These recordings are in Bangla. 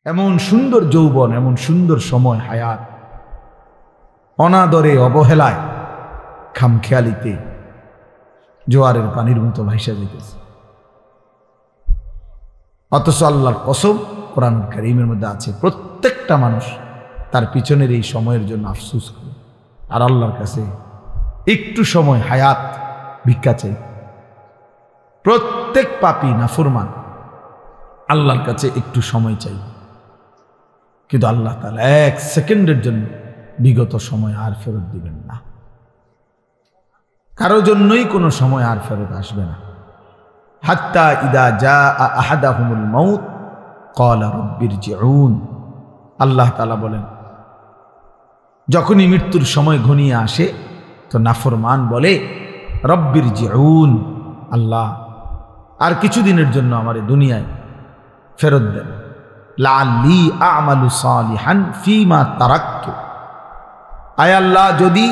এমন সুন্দর যৌবন, এমন সুন্দর সময় হায়াত অনাদরে, অবহেলায়, খামখেয়ালিতে জোয়ারের পানির মতো ভাইসা যেতেছে। অথচ আল্লাহর কসম কোরআন কারীমের মধ্যে আছে, প্রত্যেকটা মানুষ তার পিছনের এই সময়ের জন্য আফসোস করে আর আল্লাহর কাছে একটু সময় হায়াত ভিক্ষা চাই। প্রত্যেক পাপী নাফরমান আল্লাহর কাছে একটু সময় চাই, কিন্তু আল্লাহ তাআলা এক সেকেন্ডের জন্য বিগত সময় আর ফেরত দিবেন না। কারো জন্যই কোনো সময় আর ফেরত আসবে না। হাত্তা ইদা জাআ আহাদাহুমুল মাউত ক্বালা রাব্বিরজিউন, আল্লাহ তাআলা বলেন যখনই মৃত্যুর সময় ঘনিয়ে আসে তো নাফরমান বলে রাব্বিরজিউন, আল্লাহ আর কিছুদিনের জন্য আমারে দুনিয়ায় ফেরত দেন, লাআল্লি আ'মালু সালিহান ফীমা তারাকতু, আয় আল্লাহ যদি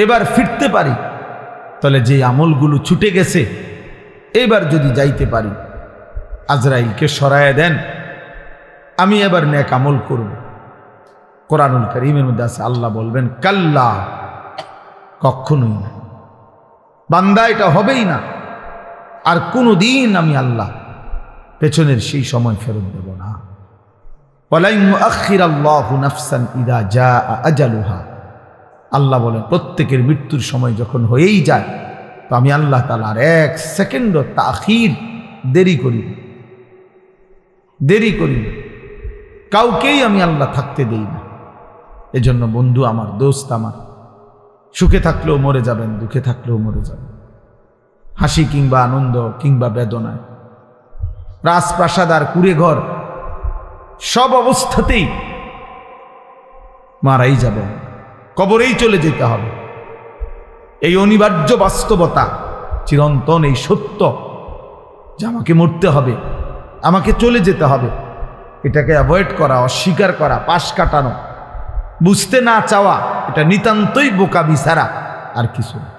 এবার ফিরতে পারি তাহলে যে আমলগুলো ছুটে গেছে এবার যদি যাইতে পারি, আজরাইলকে সরায় দেন, আমি এবার নেক আমল করব। কোরআনুল কারীমের মধ্যে আছে আল্লাহ বলবেন কাল্লা, কখনোই না বান্দা, এটা হবেই না, আর কোনো দিন আমি আল্লাহ পেছনের সেই সময় ফেরত দেব না। ওয়ালা ইউআখিরাল্লাহু নাফসান ইযা জাআ আজালুহা, আল্লাহ বলেন প্রত্যেকের মৃত্যুর সময় যখন হয়েই যায় তো আমি আল্লাহ তাআলা আর এক সেকেন্ডও তাখির দেরি করি না, কাউকেই আমি আল্লাহ থাকতে দেই না। এজন্য বন্ধু আমার, দোস্ত আমার, সুখে থাকলেও মরে যাবেন, দুঃখে থাকলেও মরে যাবেন, হাসি কিংবা আনন্দ কিংবা বেদনায়, রাজপ্রাসাদ আর কুড়ে ঘর, সব অবস্থাতেই মারাই যাব, কবরেই চলে যেতে হবে। এই অনিবার্য বাস্তবতা, চিরন্তন এই সত্য যে আমাকে মরতে হবে, আমাকে চলে যেতে হবে, এটাকে অ্যাভয়েড করা, অস্বীকার করা, পাশ কাটানো, বুঝতে না চাওয়া, এটা নিতান্তই বোকামি ছাড়া আর কিছু না।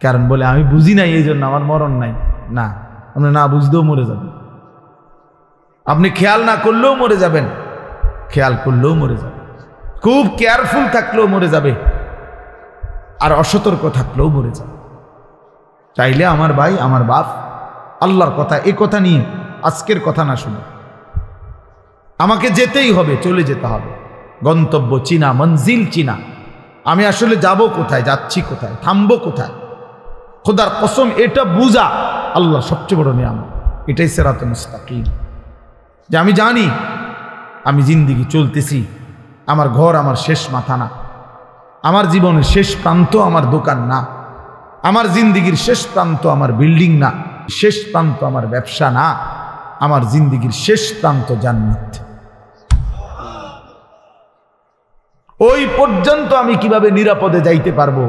কারণ বলে আমি বুঝি নাই এই জন্য আমার মরণ নাই, না, আপনি না বুঝতেও মরে যাবেন, আপনি খেয়াল না করলেও মরে যাবেন, খেয়াল করলেও মরে যাবেন, খুব কেয়ারফুল থাকলেও মরে যাবে, আর অসতর্ক থাকলেও মরে যাবে। চাইলে আমার ভাই, আমার বাপ, আল্লাহর কথা, এ কথা নিয়ে আজকের কথা না শুনে, আমাকে যেতেই হবে, চলে যেতে হবে। গন্তব্য চিনা, মঞ্জিল চিনা, আমি আসলে যাব কোথায়, যাচ্ছি কোথায়, থামবো কোথায়, খোদার কসম এটা বুঝা আল্লাহ সবচেয়ে বড় নিয়ামত। এটাই সিরাতে মুস্তাকিম, যে আমি জানি আমি জিন্দেগি চলতেছি, আমার ঘর আমার শেষ মাথা না, আমার জীবনের শেষ প্রান্ত আমার দোকান না, আমার জিন্দেগির শেষ প্রান্ত আমার বিল্ডিং না, শেষ প্রান্ত আমার ব্যবসা না, আমার জিন্দেগির শেষ প্রান্ত জান্নাত। ওই পর্যন্ত আমি কিভাবে নিরাপদে যাইতে পারবো,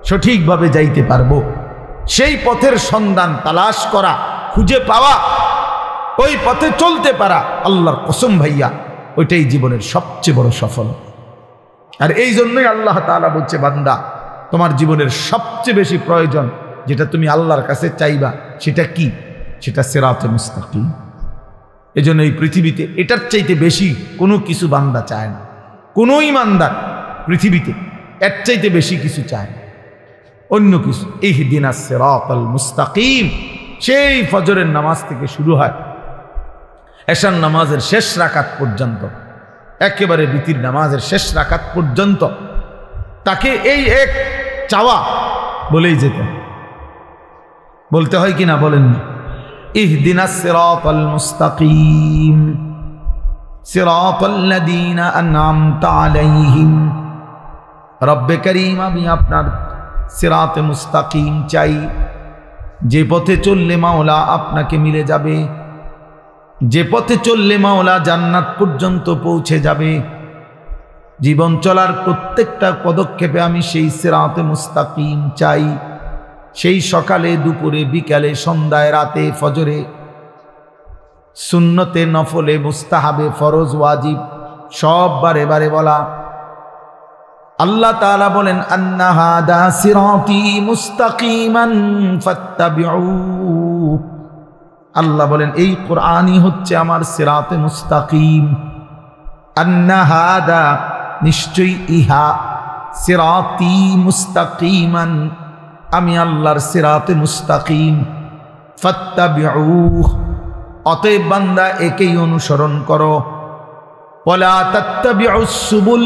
সঠিকভাবে যাইতে পারবো, সেই পথের সন্ধান তালাশ করা, খুঁজে পাওয়া, ওই পথে চলতে পারা, আল্লাহর কসম ভাইয়া ওইটাই জীবনের সবচেয়ে বড় সফলতা। আর এই জন্যই আল্লাহ তাআলা বলছে, বান্দা তোমার জীবনের সবচেয়ে বেশি প্রয়োজন যেটা তুমি আল্লাহর কাছে চাইবা, সেটা কি? সেটা সিরাতে মুস্তাকিম। এই জন্য এই পৃথিবীতে এটার চাইতে বেশি কোনো কিছু বান্দা চায় না, কোনো ইমানদার পৃথিবীতে এর চাইতে বেশি কিছু চায় না, অন্য কিছু। ইহদিনাস সিরাতাল মুস্তাকিম সেই ফজরের নামাজ থেকে শুরু হয় এশার নামাজের শেষ রাকাত পর্যন্ত, একেবারে বিতির নামাজের শেষ রাকাত পর্যন্ত তাকে এই এক চাওয়া বলেই যেতে বলতে হয় কিনা বলেন না? ইহদিনাস সিরাতাল মুস্তাকিম সিরাতাল্লাযীনা আন'আমতা আলাইহিম। রব্বে করিম, আমি আপনার সিরাতে মুস্তাকিম চাই, যে পথে চললে মাওলা আপনাকে মিলে যাবে, যে পথে চললে মাওলা জান্নাত পর্যন্ত পৌঁছে যাবে। জীবন চলার প্রত্যেকটা পদক্ষেপে আমি সেই সিরাতে মুস্তাকিম চাই। সেই সকালে, দুপুরে, বিকালে, সন্ধ্যায়, রাতে, ফজরে, সুন্নতে, নফলে, মুস্তাহাবে, ফরজ, ওয়াজিব, সব বারে বারে বলা। আল্লাহ তাআলা বলেন, আন্না হাদা সিরাতি মুস্তাকিমান ফাত্তাবিউ, আল্লাহ বলেন এই কোরআনই হচ্ছে আমার সিরাতে মুস্তাকিম। আন্না হাদা, নিশ্চয়ই ইহা, সিরাতি মুস্তাকিমান, আমি আল্লাহর সিরাতে মুস্তাকিম। ফাত্তাবিউহু, অতএব বান্দা একেই অনুসরণ করো। ওয়ালা তাত্তাবিউস সুবুল,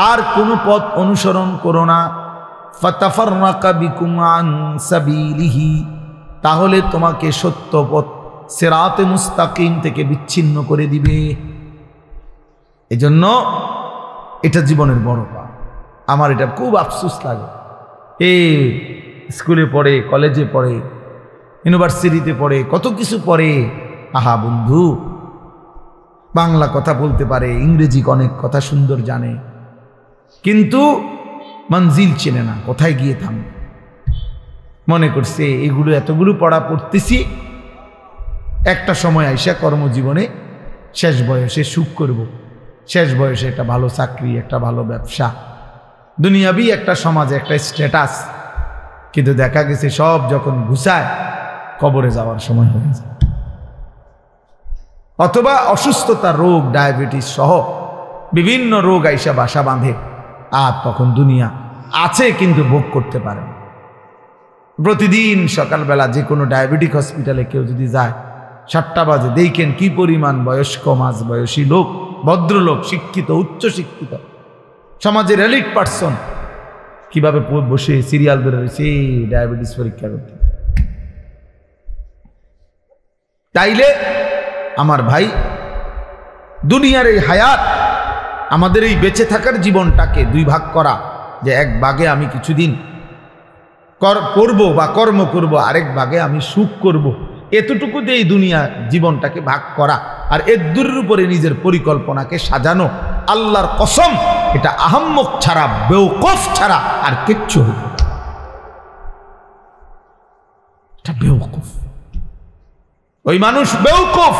আর কোনো পথ অনুসরণ করো না। ফাতাফাররাকা বিকুম আন সাবিলিহি, তাহলে তোমাকে সত্য পথ সিরাতে মুস্তাকিম থেকে বিচ্ছিন্ন করে দিবে। এজন্য এটা জীবনের বড় পাপ। আমার এটা খুব আফসোস লাগে। স্কুলে পড়ে, কলেজে পড়ে, ইউনিভার্সিটিতে পড়ে, কত কিছু পড়ে। আহা বন্ধু, বাংলা কথা বলতে পারে, ইংরেজি অনেক কথা সুন্দর জানে, কিন্তু মঞ্জিল চেনে না, কোথায় গিয়ে থামবে। মনে করছে এগুলো এতগুলো পড়া পড়তেছি, একটা সময় আইসা কর্মজীবনে শেষ বয়সে সুখ করব, শেষ বয়সে একটা ভালো চাকরি, একটা ভালো ব্যবসা, দুনিয়াবি একটা সমাজে একটা স্ট্যাটাস। কিন্তু দেখা গেছে সব যখন ঘুষায় কবরে যাওয়ার সময় হয়ে যায়, অথবা অসুস্থতা, রোগ, ডায়াবেটিস সহ বিভিন্ন রোগ আইসা বাসা বাঁধে, আর তখন দুনিয়া আছে কিন্তু ভোগ করতে পারে না। প্রতিদিন সকালবেলা যে কোনো ডায়াবেটিক হসপিটালে কেউ যদি যায়, 7টা বাজে, দেখেন কি পরিমাণ বয়স্ক, মাঝ বয়সী লোক, ভদ্রলোক, শিক্ষিত, উচ্চ শিক্ষিত, সমাজের এলিট পার্সন কিভাবে বসে সিরিয়াল ধরে রয়েছে ডায়াবেটিস পরীক্ষা করতে। তাইলে আমার ভাই, দুনিয়ার এই হায়াত, আমাদের এই বেঁচে থাকার জীবনটাকে দুই ভাগ করা, যে এক ভাগে আমি কিছুদিন করব বা কর্ম করব, আরেক ভাগে আমি সুখ করব, এতটুকু দিয়ে এই দুনিয়া জীবনটাকে ভাগ করা আর এর দূরের উপরে নিজের পরিকল্পনাকে সাজানো, আল্লাহর কসম এটা আহাম্মক ছাড়া, বেওকুফ ছাড়া আর কিচ্ছু হবে না। এটা বেওকুফ, ওই মানুষ বেওকুফ,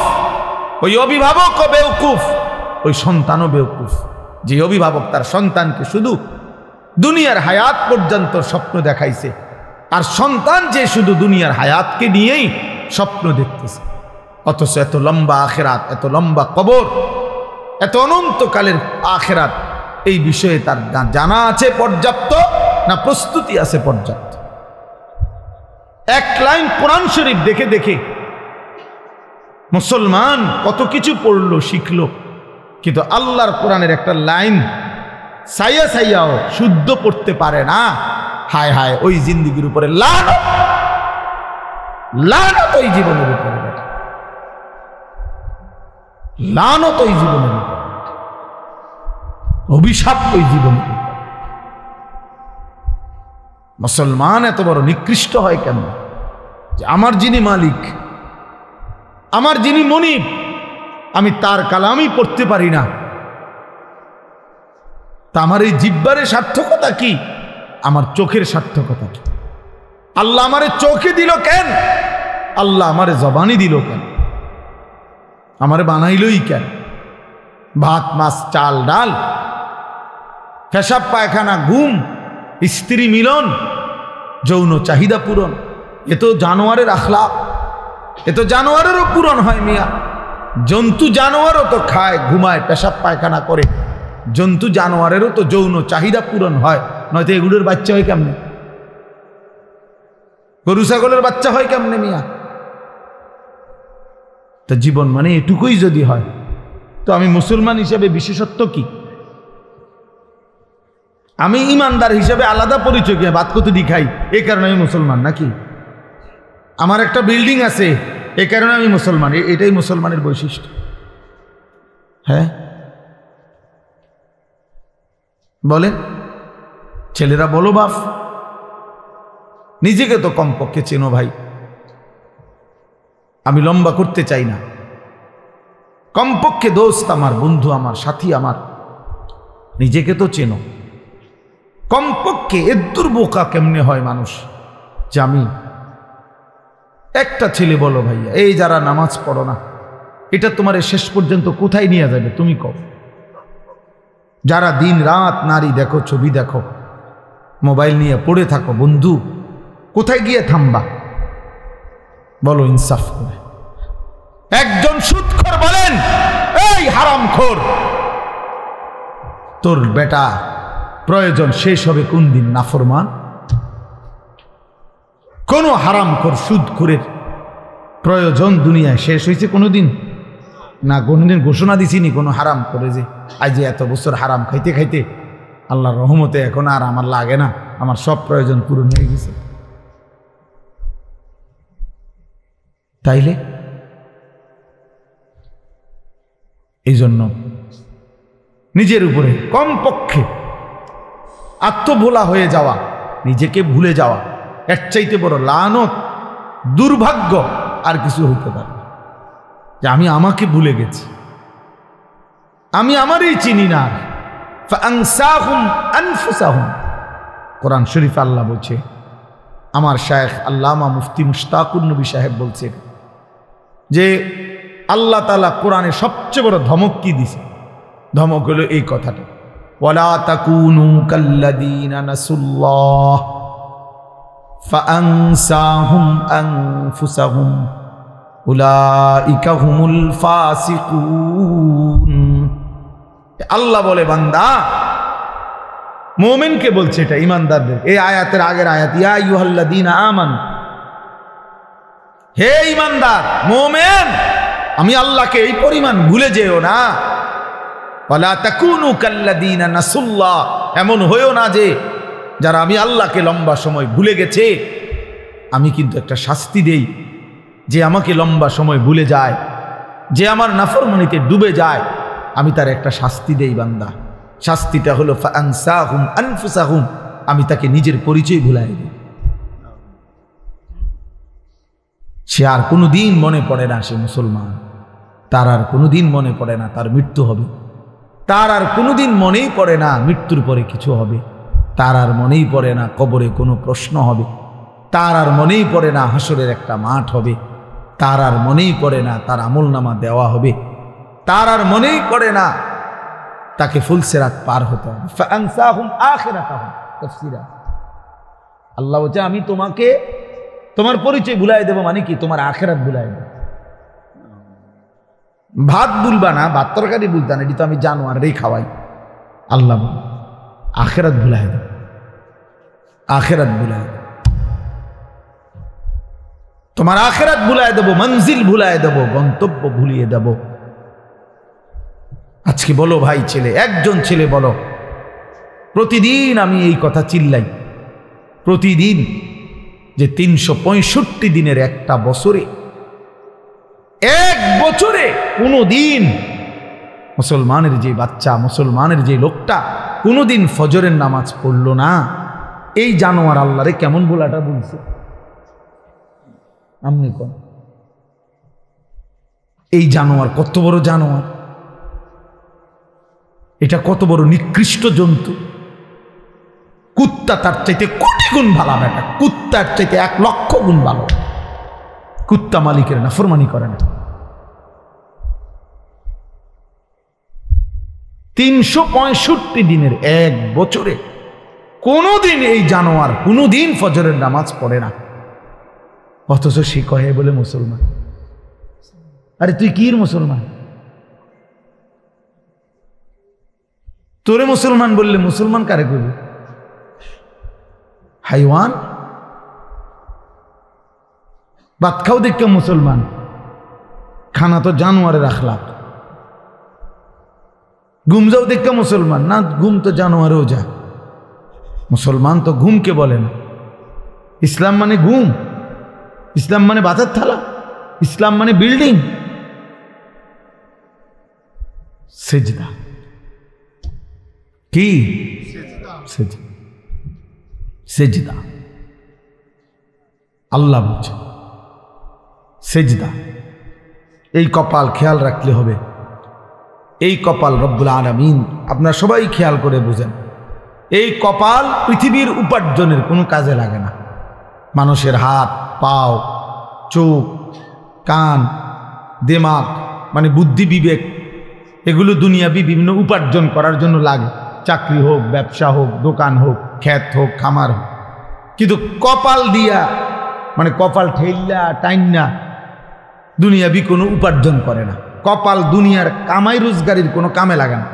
ওই অভিভাবকও বেওকুফ, ওই সন্তানও বেওকুফ, যে অভিভাবক তার সন্তানকে শুধু দুনিয়ার হায়াত পর্যন্ত স্বপ্ন দেখাইছে, আর সন্তান যে শুধু দুনিয়ার হায়াতকে নিয়েই স্বপ্ন দেখতেছে, অথচ এত লম্বা আখেরাত, এত লম্বা কবর, এত অনন্তকালের আখেরাত, এই বিষয়ে তার জানা আছে পর্যাপ্ত না প্রস্তুতি আছে পর্যাপ্ত? এক লাইন কোরআন শরীফ দেখে দেখে মুসলমান কত কিছু পড়লো, শিখলো, কিন্তু আল্লাহর কোরআনের একটা লাইন সাইয়া সাইয়াও শুদ্ধ পড়তে পারে না। হায় হায়, ওই জিন্দেগির উপরে লানত, লানত ওই জীবনের উপরে, লানত ওই জীবনের উপরে, অভিশাপ ওই জীবনের উপরে। মুসলমান এত বড় নিকৃষ্ট হয় কেন? যে আমার যিনি মালিক, আমার যিনি মনিব, আমি তার কালামই পড়তে পারি না, তা আমার এই জিহ্বারের সার্থকতা কি? আমার চোখের সার্থকতা কি? আল্লাহ আমারে চোখে দিল কেন? আল্লাহ আমারে জবানি দিল কেন? আমারে বানাইলই কেন? ভাত, মাছ, চাল, ডাল, পেশাব, পায়খানা, ঘুম, স্ত্রী মিলন, যৌন চাহিদা পূরণ, এ তো জানোয়ারের আখলাক, এ তো জানোয়ারেরও পূরণ হয় মিয়া। জন্তু জানোয়ারও তো খায়, ঘুমায়, পেশাব পায়খানা করে, জন্তু জানোয়ারেরও তো যৌন চাহিদা পূরণ হয়, নয়তো এগুলোর বাচ্চা হয় কেমনে? গরু ছাগলের বাচ্চা হয় কেমনে মিয়া? তো জীবন মানে এটুকুই যদি হয়, তো আমি মুসলমান হিসেবে বিশেষত্ব কি? আমি ইমানদার হিসেবে আলাদা পরিচয় কি? ভাত কতটি খাই, এই কারণে আমি মুসলমান নাকি? আমার একটা বিল্ডিং আছে, এই কারণে আমি মুসলমান, এটাই মুসলমানের বৈশিষ্ট্য? হ্যাঁ বলেন, ছেলেরা বলো বাপ, নিজেকে তো কমপক্ষে চেনো ভাই। আমি লম্বা করতে চাই না, কমপক্ষে দোস্ত আমার, বন্ধু আমার, সাথী আমার, নিজেকে তো চেনো কমপক্ষে। এদ্দুর বোকা কেমনে হয় মানুষ যে আমি একটা ছেলে বলো ভাইয়া, এই যারা নামাজ পড়ো না, এটা তোমার শেষ পর্যন্ত কোথায় নিয়ে যাবে তুমি কও? যারা দিন রাত নারী দেখো, ছবি দেখো, মোবাইল নিয়ে পড়ে থাকো, বন্ধু কোথায় গিয়ে থামবা বলো ইনসাফ করে? একজন সুদখোর বলেন, এই হারামখোর, তোর বেটা প্রয়োজন শেষ হবে কোন দিন? নাফরমান। কোন হারামখোর সুদখোরের প্রয়োজন দুনিয়ায় শেষ হয়েছে কোনোদিন? না, কোনোদিন ঘোষণা দিছিনি কোনো হারাম করে যে আজ এত বছর হারাম খাইতে খাইতে আল্লাহর রহমতে এখন আর আমার লাগে না, আমার সব প্রয়োজন পূরণ হয়ে গেছে। তাইলে এই জন্য নিজের উপরে কমপক্ষে আত্মভোলা হয়ে যাওয়া, নিজেকে ভুলে যাওয়া, এর চাইতে বড় লানত দুর্ভাগ্য আর কিছু হইতে পারে যে আমি আমাকে ভুলে গেছি, আমি আমারই চিনি না। ফাআনসাহুম আনফুসাহুম, কোরআন শরীফ আল্লাহ বলছে, আমার শায়েখ আল্লামা মুফতি মুশতাকুর নবী সাহেব বলছেন যে আল্লাহ তাআলা কোরআনে সবচেয়ে বড় ধমক কি দিছে? ধমক হলো এই কথাটা, ওয়ালা তাকুনু কাল্লাযীনা নাসুল্লাহ ফাআনসাহুম আনফুসাহুম উলাইকা হুমুল ফাসিকুন। আল্লাহ বলে বান্দা, মুমিনকে বলছে, এটা ঈমানদারদের। এই আয়াতের আগের আয়াত, ইয়া আইয়ুহাল্লাযীনা আমানু, হে ঈমানদার মুমিন, আমি আল্লাহকে এই পরিমাণ ভুলে যেও না। ওয়ালা তাকুনু কাল্লাযীনা নাসুল্লাহ, এমন হইও না যে যারা আমি আল্লাহকে লম্বা সময় ভুলে গেছে। আমি কিন্তু একটা শাস্তি দেই, যে আমাকে লম্বা সময় ভুলে যায়, যে আমার নাফরমানিতে ডুবে যায়, আমি তার একটা শাস্তি দেই বান্দা। শাস্তিটা হলো ফাআনসাহুম আনফুসাহুম, আমি তাকে নিজের পরিচয় ভুলাই দিই। সে আর কোনোদিন মনে পড়ে না সে মুসলমান, তার আর কোনোদিন মনে পড়ে না তার মৃত্যু হবে, তার আর কোনোদিন মনেই পড়ে না মৃত্যুর পরে কিছু হবে, তার আর মনেই পড়ে না কবরে কোনো প্রশ্ন হবে, তার আর মনেই পড়ে না হাসরের একটা মাঠ হবে, তার আর মনেই পড়ে না তার আমলনামা দেওয়া হবে, তার আর মনেই পড়ে না তাকে ফুলসিরাত পার হতে হবে। ফাআনসাহুম আখিরাতাহুম, তাফসীরা আল্লাহ বলছে আমি তোমাকে তোমার পরিচয় ভুলাই দেব, মানে কি? তোমার আখিরাত ভুলাই দেব। ভাত ভুলবা না, ভাত তরকারি ভুলতা না, এটি তো আমি জানোয়ারেরই খাওয়াই। আল্লাহ আখিরাত ভুলাই দেব, আখিরাত ভুলাই দেব, তোমার আখিরাত ভুলাই দেব, মঞ্জিল ভুলাই দেব, গন্তব্য ভুলিয়ে দেব। আজকে বলো ভাই ছেলে, একজন ছেলে বলো, প্রতিদিন আমি এই কথা চিল্লাই, প্রতিদিন যে 365 দিনের একটা বছরে, এক বছরে কোনোদিন মুসলমানের যে বাচ্চা, মুসলমানের যে লোকটা কোনোদিন ফজরের নামাজ পড়লো না, এই জানোয়ার আল্লাহরে কেমন বলাটা বলছে? আপনি কোন এই জানোয়ার কত বড় জানোয়ার, এটা কত বড় নিকৃষ্ট জন্তু। কুত্তা তার চাইতে কোটি গুণ ভালো, বেটা কুত্তার চাইতে 1,00,000 গুণ ভালো। কুত্তা মালিকের নাফরমানি করে না। 365 দিনের এক বছরে কোনোদিন এই জানোয়ার কোনোদিন ফজরের নামাজ পড়ে না, অথচ সে কহে বলে মুসলমান। আরে তুই কি মুসলমান? তোরে মুসলমান বললে মুসলমান কারে করবে? হাইওয়ান। ভাত খাও দেখে মুসলমান, খানা তো জানোয়ারের আখলাক। ঘুম যাও দেখে মুসলমান না, ঘুম তো জানোয়ারেও যায়। মুসলমান তো ঘুমকে বলে না। ইসলাম মানে ঘুম, ইসলাম মানে ভাতের থালা, ইসলাম মানে বিল্ডিং। সেজদা কি? সেজদা আল্লাহ বলছে সেজদা। এই কপাল খেয়াল রাখলে হবে, এই কপাল রব্বুল আলামিন, আপনারা সবাই খেয়াল করে বুঝেন, এই কপাল পৃথিবীর উপার্জনের কোনো কাজে লাগে না। মানুষের হাত, পাও, চোখ, কান, দিমাগ মানে বুদ্ধি, বিবেক, এগুলো দুনিয়াবি বিভিন্ন উপার্জন করার জন্য লাগে। চাকরি হোক, ব্যবসা হোক, দোকান হোক, ক্ষেত হোক, খামার হোক। কিন্তু কপাল দিয়া মানে কপাল ঠেললা টাইনা দুনিয়াবি কোনো উপার্জন করে না, কপাল দুনিয়ার কামাই রোজগারির কোনো কামে লাগে না।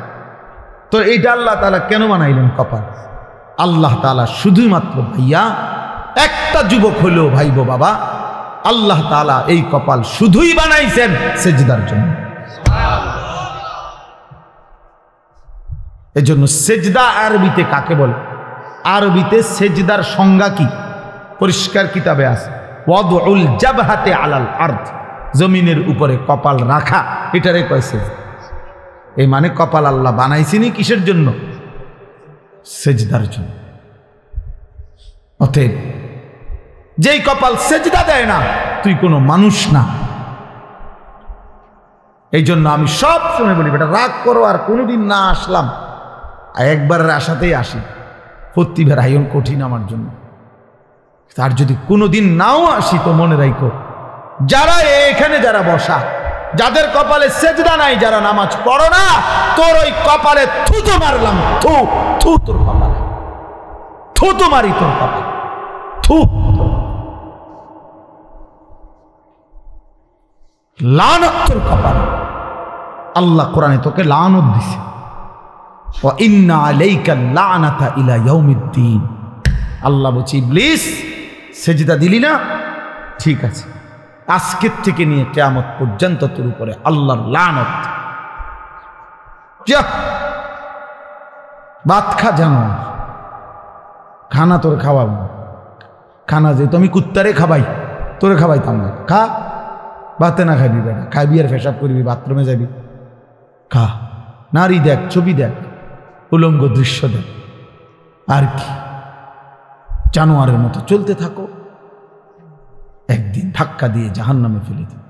তো এইটা আল্লাহ তাআলা কেন বানাইলেন কপাল? আল্লাহ তাআলা শুধুমাত্র ভাইয়া একটা যুবক হলেও ভাইবো বাবা, আল্লাহ তাআলা এই কপাল শুধুই বানাইছেন সেজদার জন্য। এজন্য সেজদা আরবিতে কাকে বলে? আরবিতে সেজদার সংজ্ঞা কি? পরিষ্কার কিতাবে আছে, ওয়াদউল জাবহাতে আলাল আরদ, জমিনের উপরে কপাল রাখা, এটারে কয় সেজদা। এই মানে কপাল আল্লাহ বানাইছিনি কিসের জন্য? সেজদার জন্য। অতএব যেই কপাল সেজদা দেয় না, তুই কোনো মানুষ না। এই জন্য আমি সব সময় বলি, বেটা রাগ করো আর কোনোদিন না আসলাম, একবারের আশাতেই আসি, প্রতিবার আয়ন কঠিন আমার জন্য। তার যদি কোনোদিন নাও আসি তো মনে রাখো, যারা এখানে যারা বসা, যাদের কপালে সেজদা নাই, যারা নামাজ পড়ো না, তোর ওই কপালে থুতো মারলাম, থু থু তোর কপালে, থুতো মারি তোর কপালে, থু। লানত তোর কপালে। আল্লাহ কোরআনে তোকে লানত দিছে, ওয়া ইন্না আলাইকা লানাতা ইলা ইয়াউমিদ্দিন। আল্লাহ বলছে, ইবলিস সেজদা দিলি না, ঠিক আছে, আজকের থেকে নিয়ে কিয়ামত পর্যন্ত তোর উপরে আল্লাহর লানত। যা ভাত খা, জানো খানা তোর খাওয়াবো, খানা যেহেতু আমি কুত্তারে খাবাই, তোরে খাবাইতাম না, খা। ভাতে না খাবি বেটা, খাবি আর পেশাব করবি, বাথরুমে যাবি, খা। নারী দেখ, ছবি দেখ, উলঙ্গ দৃশ্য দেখ, আর কি জানোয়ারের মতো চলতে থাকো, একদিন ধাক্কা দিয়ে জাহান্নামে ফেলে দিবে।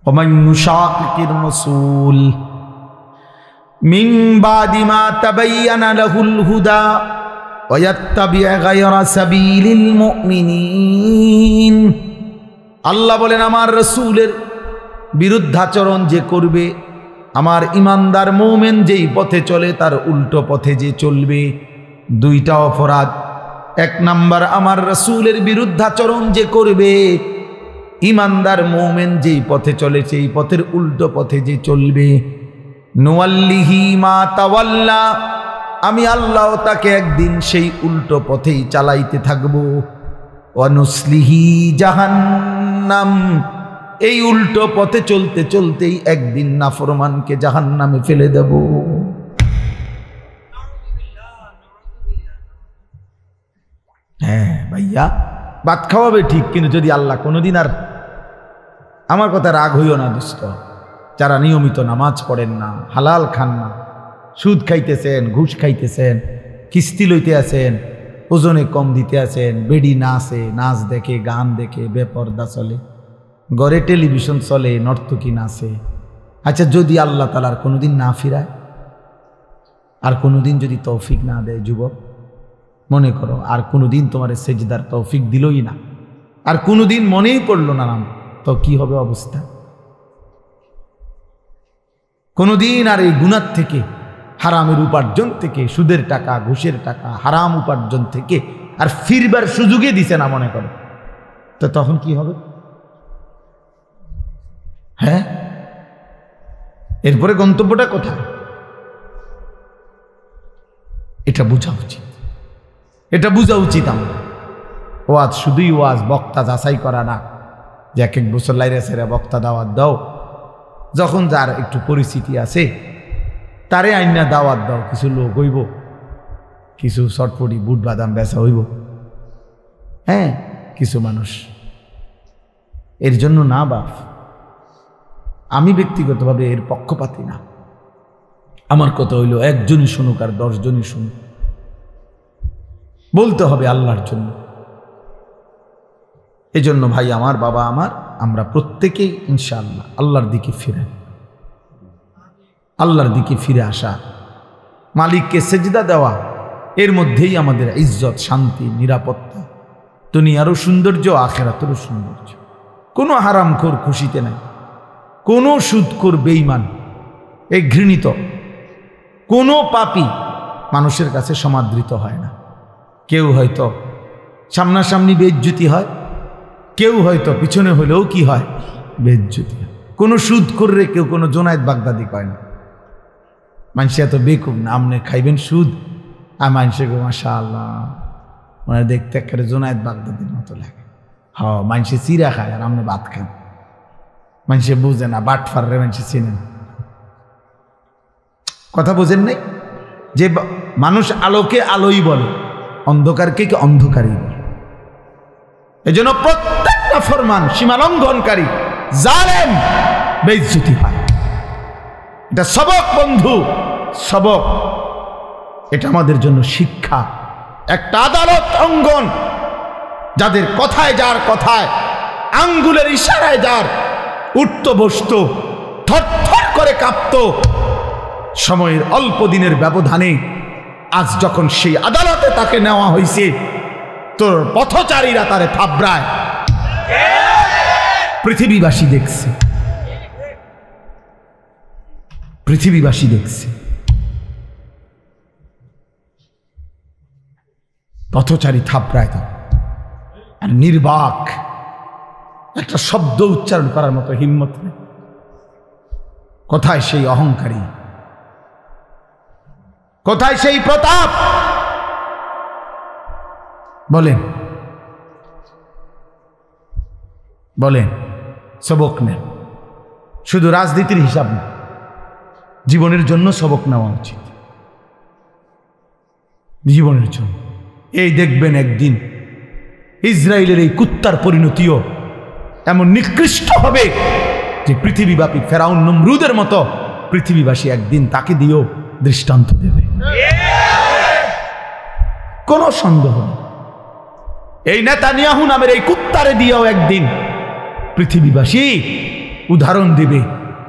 ওমান ইউশাকিকির রাসূল মিন বাদি মা তাবায়্যানা লাহুল হুদা ওয়া ইয়াত্তাবি' গায়রা সাবিলিল মুমিনিন। আল্লাহ বলেন, আমার রাসূলের বিরুদ্ধাচরণ যে করবে, আমার ইমানদার মুমিন যেই পথে চলে তার উল্টো পথে যে চলবে, দুইটা অপরাধ। এক নাম্বার, আমার রাসূলের বিরুদ্ধাচরণ যে করবে, ইমানদার মুমিন যেই পথে চলে সেই পথের উল্টো পথে যে চলবে, নুওয়াল্লিহি মা তাওয়াল্লা, আমি আল্লাহ তাকে একদিন সেই উল্টো পথেই চালাইতে থাকব। ওয়া নুসলিহি জাহান্নাম, এই উল্টো পথে চলতে চলতেই একদিন নাফরমানকে জাহান্নামে ফেলে দেব। হ্যাঁ ভাইয়া, ভাত খাওয়াবে ঠিক, কিন্তু যদি আল্লাহ কোনোদিন, আর আমার কথা রাগ হইও না দোস্ত, যারা নিয়মিত নামাজ পড়েন না, হালাল খান না, সুদ খাইতেছেন, ঘুষ খাইতেছেন, কিস্তি লইতে আছেন, ওজনে কম দিতে আছেন, বেডি নাচে, নাচ দেখে, গান দেখে, বেপর্দা চলে, ঘরে টেলিভিশন চলে, নর্তকী নাচে। আচ্ছা, যদি আল্লাহ তাআলা কোনোদিন না ফিরায়, আর কোনোদিন যদি তৌফিক না দেয়, যুবক মনে করো আর কোনোদিন তোমার সেজদার তৌফিক দিলই না, আর কোনোদিন মনেই পড়লো না নাম, তো কি হবে অবস্থা? কোনোদিন আর এই গুনাহ থেকে, হারামের উপার্জন থেকে, সুদের টাকা, ঘুষের টাকা, হারাম উপার্জন থেকে আর ফিরবার সুযোগই দিছে না মনে করো, তো তখন কি হবে? হ্যাঁ, এরপরে গন্তব্যটা কোথায়? এটা বোঝা উচিত, এটা বোঝা উচিত। আমরা ওয়াজ শুধুই ওয়াজ, বক্তা যাচাই করা না, যে এক এক বছর লাইরে সেরা বক্তা দাওয়াত দাও, যখন যার একটু পরিস্থিতি আছে তারে আইনা দাওয়াত দাও, কিছু লোক হইব, কিছু চটপটি বুট বাদাম বেচা হইব, হ্যাঁ কিছু মানুষ। এর জন্য না বাপ, আমি ব্যক্তিগতভাবে এর পক্ষপাতী না। আমার কথা হইল, একজনই শুনুক আর 10 জনই শুনুক, বলতে হবে আল্লাহর জন্য। এজন্য ভাই আমার, বাবা আমার, আমরা প্রত্যেকেই ইনশাআল্লাহ আল্লাহর দিকে ফিরে, আল্লাহর দিকে ফিরে আসা, মালিককে সেজদা দেওয়া, এর মধ্যেই আমাদের ইজ্জত, শান্তি, নিরাপত্তা, দুনিয়ারও সৌন্দর্য, আখিরাতেরও সৌন্দর্য। কোনো হারামখোর খুশিতে নাই, কোনো সুদখোর বেঈমান, এই ঘৃণিত কোনো পাপী মানুষের কাছে সমাদৃত হয় না। কেউ হয়তো সামনাসামনি বেইজ্জতি হয়, কেউ হয়তো পিছনে হলেও কি হয়, বেজ্জতি। কোনো সুদ করলে কেউ কোনো জোনায়েদ বাগদাদি কয় না। মানুষ এত বেকুব না, আপনি খাইবেন সুদ আর মানুষের মাশাআল্লাহ ওনার দেখতে একেবারে জোনায়েদ বাগদাদির মতো লাগে। মানুষে চিরা খায় আর আপনি ভাত খান। মানুষে বুঝে না, বাট ফাররে মানুষে চিনে না। কথা বোঝেন নাই যে মানুষ আলোকে আলোই বলে, অন্ধকারকে কি অন্ধকারই বলে। এই জন্য প্রত্যেকটা ফরমান সীমালঙ্ঘনকারী জালেম বেইজ্জতি হয়। এটা সবক বন্ধু, সবক। এটা আমাদের জন্য শিক্ষা। একটা আদালত অঙ্গন, যাদের কথায় যার কথায় আঙ্গুলের ইশারায় যার উঠত বসত, থরথর করে কাঁপত, সময়ের অল্প দিনের ব্যবধানে আজ যখন সেই আদালতে তাকে নেওয়া হয়েছে, তোর পথচারীরা তারে থাবড়ায়। পৃথিবীবাসী দেখছে, পৃথিবীবাসী দেখছে। পথচারী থাবড়ায় তো, আর নির্বাক একটা শব্দ উচ্চারণ করার মতো হিম্মত নেই। কোথায় সেই অহংকারী, কোথায় সেই প্রতাপ? বলেন বলেন। সবক নেন, শুধু রাজনীতির হিসাব না, জীবনের জন্য সবক নেওয়া উচিত। জীবনের জন্য। এই দেখবেন একদিন ইসরায়েলের এই কুত্তার পরিণতিও এমন নিকৃষ্ট হবে যে পৃথিবীব্যাপী ফেরাউন নমরুদের মতো পৃথিবীবাসী একদিন তাকে দিয়েও দৃষ্টান্ত দেবে, কোনো সন্দেহ নেই। এই নেতানিয়াহু নামের এই কুত্তারে দিয়েও একদিন পৃথিবীবাসী উদাহরণ দিবে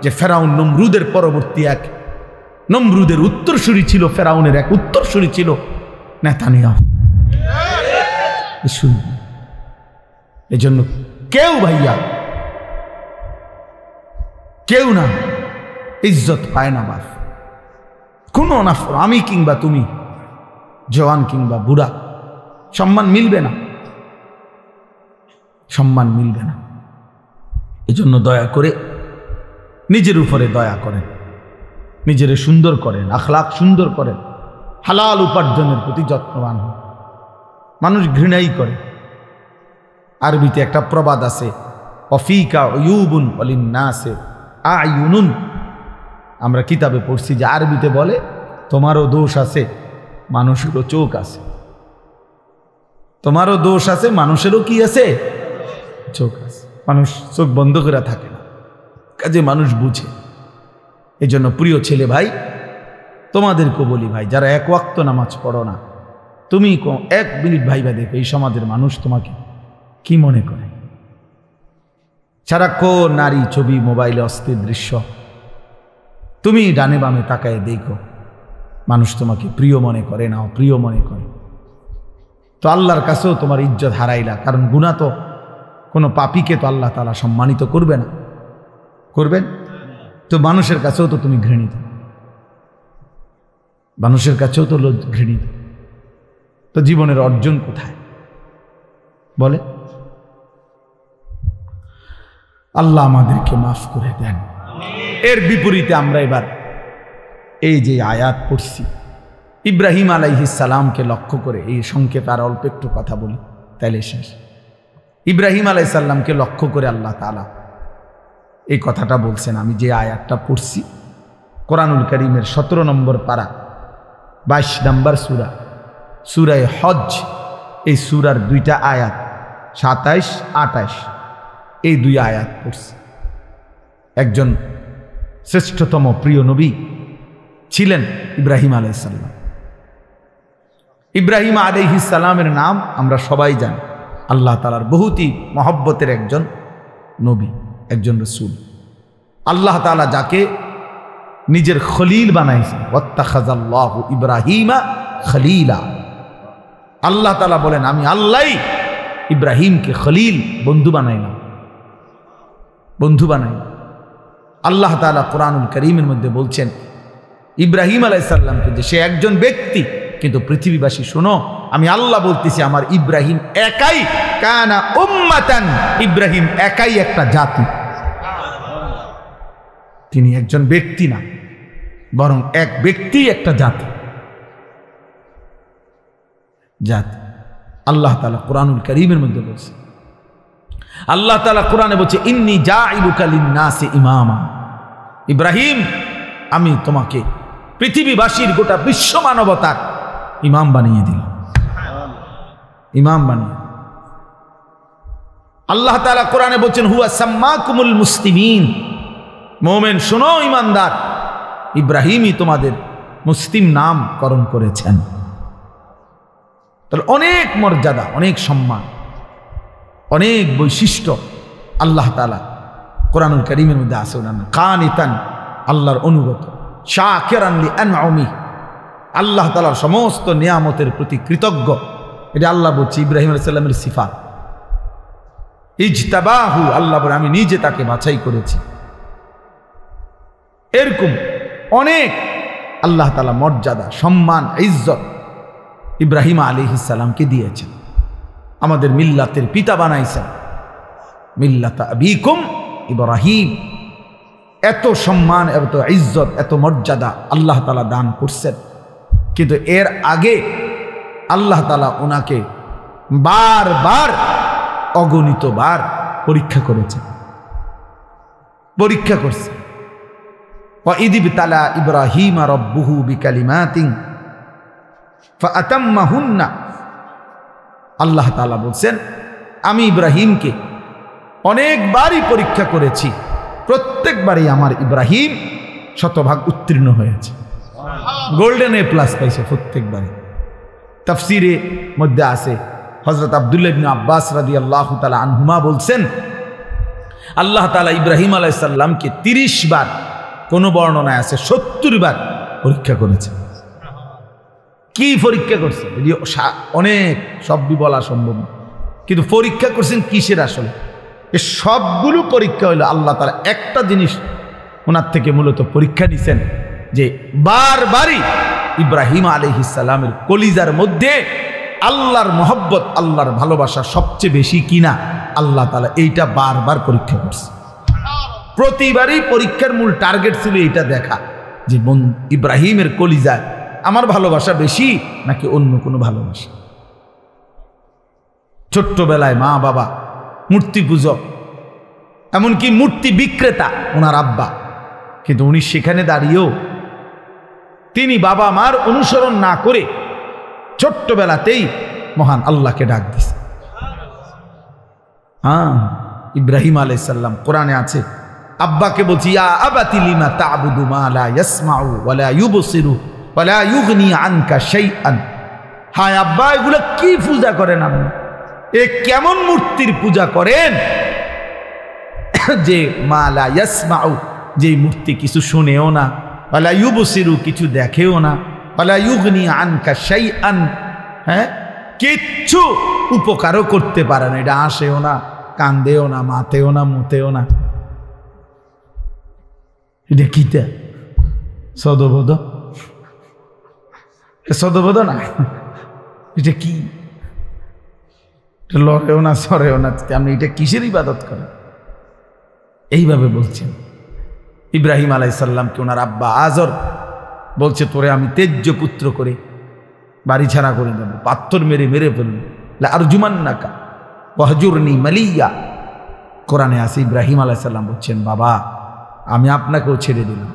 যে ফেরাউন নমরুদের পরবর্তী এক নমরুদের উত্তরসূরি ছিল, ফেরাউনের এক উত্তরসূরি ছিল নেতানিয়াহু। এজন্য কেউ ভাইয়া, কেউ না ইজ্জত পায় না বাপ, কোনো না। আমি কিংবা তুমি, জওয়ান কিংবা বুড়া, সম্মান মিলবে না, সম্মান মিলবে না। এজন্য দয়া করে নিজের উপরে দয়া করেন, নিজেরে সুন্দর করেন, আখলাক সুন্দর করেন, হালাল উপার্জনের প্রতি যত্নবান হন। মানুষ ঘৃণাই করে। আরবিতে একটা প্রবাদ আছে, অফিকা উয়ুবুন ওয়ালিন্নাসে আয়ুনুন। আমরা কিতাবে পড়ছি যে আরবিতে বলে তোমারও দোষ আছে, মানুষেরও চোখ আছে। তোমারও দোষ আছে, মানুষেরও কি আছে? চোখ আছে। মানুষ চোখ বন্ধ করে থাকে না, কাজে মানুষ বুঝে। এজন্য প্রিয় ছেলে ভাই, তোমাদেরকেও বলি ভাই, যারা এক ওয়াক্ত নামাজ পড়ো না, তুমি 1 মিনিট ভাইবা দেখো এই সমাজের মানুষ তোমাকে কি মনে করে। সারাক্ষণ নারী ছবি, মোবাইলে অস্থির দৃশ্য, তুমি ডানে বামে তাকায় দেখো, মানুষ তোমাকে প্রিয় মনে করে না অপ্রিয় মনে করে। তো আল্লাহর কাছেও তোমার ইজ্জত হারাইলা, কারণ গুনাহ তো কোনো পাপীকে তো আল্লাহ তাআলা সম্মানিত করবে না, করবেন তো? মানুষের কাছেও তো তুমি ঘৃণিত, মানুষের কাছেও তো ঘৃণিত। তো জীবনের অর্জন কোথায় বলে? আল্লাহ আমাদেরকে মাফ করে দেন। এর বিপরীতে আমরা এবার এই যে আয়াত পড়ছি, ইব্রাহিম আলাইহিস সালামকে লক্ষ্য করে, এই সংক্ষেপে আর অল্প একটু কথা বলি তাইলে শেষ। ইব্রাহিম আলাইহিস সালামকে লক্ষ্য করে আল্লাহ তাআলা এই কথাটা বলছেন। আমি যে আয়াতটা পড়ছি কোরআনুল কারীমের 17 নম্বর পারা 22 নম্বর সূরা, সূরা হজ। এই সূরার 2টা আয়াত 27, 28, এই 2 আয়াত পড়ছি। একজন শ্রেষ্ঠতম প্রিয় নবী ছিলেন ইব্রাহিম আলাইহিস সালাম। ইব্রাহিম আলাইহিস সালামের নাম আমরা সবাই জানি, আল্লাহ তাআলার বহুতই মহব্বতের একজন নবী, একজন রাসূল। আল্লাহ তাআলা যাকে নিজের খলিল বানাইছেন, ওয়াত্তাখাযাল্লাহু ইব্রাহিমা খলিলা। আল্লাহ তাআলা বলেন আমি আল্লাহ ইব্রাহিমকে খলিল, বন্ধু বানাইলাম, বন্ধু বানাইলাম। আল্লাহ তাআলা কোরআনুল কারীমের মধ্যে বলছেন ইব্রাহিম আলাইহিস সালামকে যে সে একজন ব্যক্তি, কিন্তু পৃথিবীবাসী শোনো, আমি আল্লাহ বলতেছি আমার ইব্রাহিম একাই কানা উম্মাতান, ইব্রাহিম একাই একটা জাতি। তিনি একজন ব্যক্তি না, বরং এক ব্যক্তি, একটা জাতি। আল্লাহ তাআলা কুরআনুল কারীমের মধ্যে বলছে, আল্লাহ তাআলা কোরআনে বলছে, ইন্নী জাইলুকা লিন-নাসি ইমামা। ইব্রাহিম, আমি তোমাকে পৃথিবীবাসীর, গোটা বিশ্ব মানবতার ইমাম বানিয়ে দিলাম। ইমাম বানিয়ে আল্লাহ তাআলা কোরআনে বলছেন, হুয়া সাম্মাকুমুল মুসলিমিন। মুমিন শোনো, ইমানদার, ইব্রাহিমই তোমাদের মুসলিম নামকরণ করেছেন। তাহলে অনেক মর্যাদা, অনেক সম্মান, অনেক বৈশিষ্ট্য আল্লাহ তাআলা কোরআনুল কারীমের মধ্যে আছে। ওনার কানিতান, আল্লাহর অনুগত, শাকিরান লিআনউমি, আল্লাহ তাআলার সমস্ত নিয়ামতের প্রতি কৃতজ্ঞ। এটা আল্লাহ বলছে ইব্রাহিম আলাইহিস সালামের সিফাত। ইজতাবাহু, আল্লাহ বলে আমি নিজে তাকে বাছাই করেছি। এরকম অনেক আল্লাহ তাআলা মর্যাদা, সম্মান, ইজ্জত ইব্রাহিম আলাইহিস সালামকে দিয়েছেন। আমাদের মিল্লাতের পিতা বানাইছেন, মিল্লাতা আবিকুম ইব্রাহিম। এত সম্মান, এত ইজ্জত, এত মর্যাদা আল্লাহ তাআলা দান করছেন। কিন্তু এর আগে আল্লাহ তাআলা ওনাকে বারবার, অগণিতবার পরীক্ষা করেছেন, পরীক্ষা করছে। ওয়াইদ ইবতালা ইব্রাহিমা রাব্বুহু বিকালিমাতিন ফাআতাম্মাহুন্না। আল্লাহ তাআলা বলছেন, আমি ইব্রাহিমকে অনেকবারই পরীক্ষা করেছি, প্রত্যেকবারই আমার ইব্রাহিম শতভাগ উত্তীর্ণ হয়েছে, গোল্ডেন এ প্লাস পাইছে প্রত্যেকবারই। তাফসিরে মধ্যে আছে, হযরত আব্দুল্লাহ ইবনে আব্বাস রাদিয়াল্লাহু তাআলা আনহুমা বলছেন, আল্লাহ তাআলা ইব্রাহিম আলাইহিস সালামকে 30 বার, কোন বর্ণনায় আছে 70 বার পরীক্ষা করেছেন। কি পরীক্ষা করছে অনেক, সবই বলা সম্ভব না, কিন্তু পরীক্ষা করছেন কিসের? আসলে এ সবগুলো পরীক্ষা হইলো আল্লাহ তাআলা একটা জিনিস ওনার থেকে মূলত পরীক্ষা নিছেন, যে বারবারই ইব্রাহিম আলাইহিস সালামের কলিজার মধ্যে আল্লাহর মহব্বত, আল্লাহর ভালোবাসা সবচেয়ে বেশি কিনা আল্লাহ তাআলা এইটা বারবার পরীক্ষা করছে। প্রতিবারই পরীক্ষার মূল টার্গেট ছিল এটা দেখা, যে ইব্রাহিমের কলিজায় আমার ভালোবাসা বেশি নাকি অন্য কোনো ভালোবাসা। ছোট্টবেলায় মা বাবা মূর্তি পূজক, এমনকি মূর্তি বিক্রেতা ওনার আব্বা, কিন্তু উনি সেখানে দাঁড়িয়েও তিনি বাবা মার অনুসরণ না করে ছোট্টবেলাতেই মহান আল্লাহকে ডাক দিছে। হ্যাঁ, ইব্রাহিম আলাইহিস সালাম, কোরআনে আছে, আব্বাকে বলছি, ইয়া আবাতি লিমা তা'বুদু মা লা ইয়াসমাউ ওয়া লা ইউবসিরু ওয়া লা ইউগনি আনকা শাইআন। হায় আব্বা, এগুলো কি পূজা করেন আপনি? এ কেমন মূর্তির পূজা করেন যে মা লা ইয়াসমাউ, যে মূর্তি কিছু শুনেও না, ওয়া লা ইউবসিরু, কিছু দেখেও না, ওয়া লা ইউগনি আনকা শাইআন, হ্যাঁ, কিচ্ছু উপকারও করতে পারে না। এটা আসেও না, কান্দেও না, মাতেও না, মুতেও না। এটা কিটা? সদবোধ? সদবোধ না, এটা কি? লড়েও না, সরেও না, আপনি এটা কিসের ইবাদত করেন? এইভাবে বলছেন। ইব্রাহিম আলাইহিস সালামকে ওনার আব্বা আজর বলছে, তোরে আমি তেজ্য পুত্র করে বাড়ি ছাড়া করে দেব, পাথর মেরে মেরে ফেলব, লা আরজুমান্নাকা ওয়াহজুরনি মালিয়া। কোরআনে আছে, ইব্রাহিম আলাইহিস সালাম বলছেন, বাবা আমি আপনাকেও ছেড়ে দিলাম,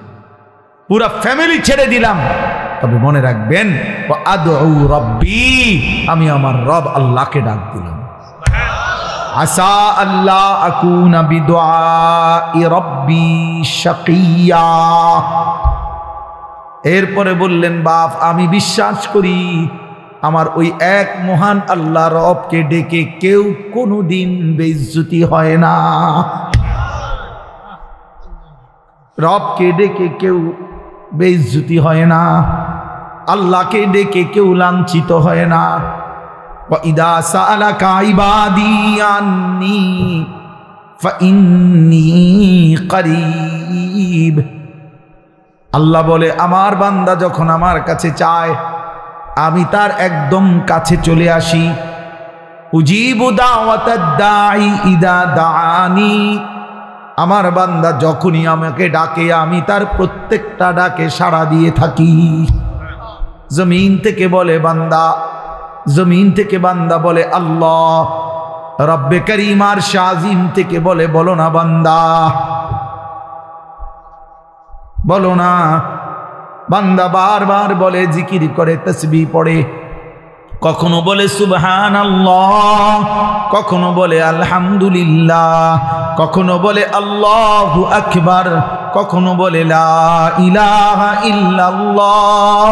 পুরা ফ্যামিলি ছেড়ে দিলাম, তবে মনে রাখবেন, আদউ রব্বি, আমি আমার রব আল্লাহকে ডাক দিলাম। আসা আল্লাহ আকুনা বিদুআই রব্বি শাকিয়া। এরপরে বললেন, বাপ আমি বিশ্বাস করি আমার ওই এক মহান আল্লাহ রবকে ডেকে কেউ কোনোদিন বেইজ্জতি হয় না। রবকে ডেকে কেউ বেইজ্জতি হয় না, আল্লাহকে ডেকে কেউ লাঞ্ছিত হয় না। ওয়াইদা সাআলাকা ইবাদি আন্নী ফাইন্নী করিব। আল্লাহ বলে, আমার বান্দা যখন আমার কাছে চায় আমি তার একদম কাছে চলে আসি। উজিবু দাওয়াতাদ দাঈ ইদা দাআনি, আমার বান্দা যখনই আমাকে ডাকে আমি তার প্রত্যেকটা ডাকে সাড়া দিয়ে থাকি। জমিন থেকে বলে বান্দা, জমিন থেকে বান্দা বলে আল্লাহ, রব্বে করিম আর শাজিম থেকে বলে বলো না বান্দা, বলো না। বান্দা বারবার বলে, জিকির করে, তাসবিহ পড়ে, কখনো বলে সুবহানাল্লাহ, কখনো বলে আলহামদুলিল্লাহ, কখনো বলে আল্লাহু আকবার, কখনো বলে লা ইলাহা ইল্লাল্লাহ।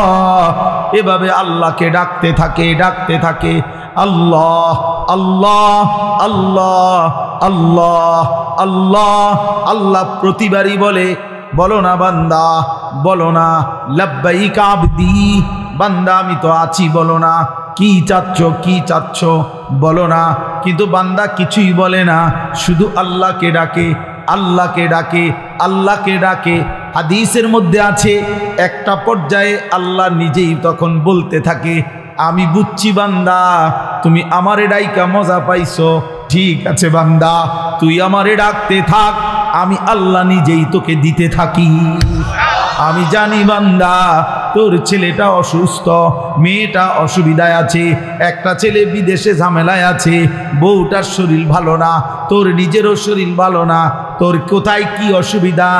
এভাবে আল্লাহকে ডাকতে থাকে, ডাকতে থাকে। আল্লাহ আল্লাহ আল্লাহ আল্লাহ আল্লাহ আল্লাহ। প্রতিবারই বলে বলো না বান্দা, বলো না লাব্বাইক আবদি, বান্দা আমি তো আছি, বলো না কি চাচ্ছ, কি চাচ্ছ বলো না। কিন্তু বান্দা কিছুই বলে না, শুধু আল্লাহকে ডাকে, আল্লাহকে ডাকে, আল্লাহকে ডাকে। হাদিসের মধ্যে আছে একটা পর্যায়ে আল্লাহ নিজেই তখন বলতে থাকে, আমি বুঝছি বান্দা তুমি আমারে ডাইকা মজা পাইছো, ঠিক আছে বান্দা তুই আমারে ডাকতে থাক, আমি আল্লাহ নিজেই তোকে দিতে থাকি। আমি জানি বান্দা তোর ছেলেটা অসুস্থ, মেয়েটা অসুবিধায় আছে, একটা ছেলে বিদেশে ঝামেলায় আছে, বউটার শরীর ভালো না, তোর নিজেরও শরীর ভালো না, তোর কোথায় কি অসুবিধা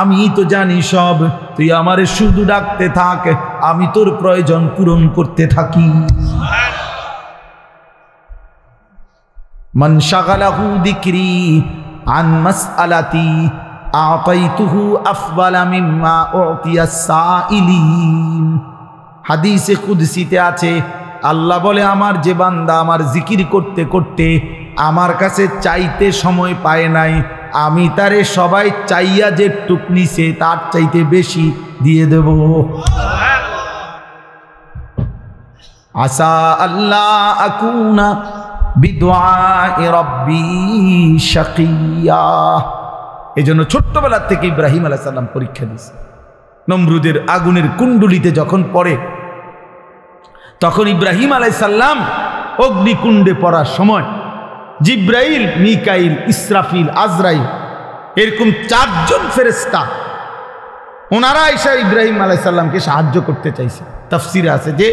আমি তো জানি সব। তুই আমারে শুধু ডাকতে থাক, আমি তোর প্রয়োজন পূরণ করতে থাকি। মান শাগালাহু যিকরি আন মাসআলাতি আতাইতুহু আফদালা মিম্মা উতিয়াস সাইলিন। হাদিসে কুদসিতে আছে, আল্লাহ বলে আমার যে বান্দা আমার জিকির করতে করতে আমার কাছে চাইতে সময় পায় নাই, আমি তারে সবাই চাইয়া যে টুক নিছে তার চাইতে বেশি দিয়ে দেব। আসা আল্লাহ আকুনা বিদুআই রাব্বি শাকিয়া। এই জন্য ছোট্টবেলার থেকে ইব্রাহিম আলাইহিস সালাম পরীক্ষা দিয়েছে। নমরুদের আগুনের কুণ্ডুলিতে যখন পড়ে, তখন ইব্রাহিম আলাইহিস সালাম অগ্নিকুণ্ডে পড়ার সময় জিব্রাইল, মিকাইল, ইসরাফিল, আজরাইল এরকম চারজন ফেরেশতা ওনারা এসে ইব্রাহিম আলাইহিস সালামকে সাহায্য করতে চাইছে। তাফসিরে আছে যে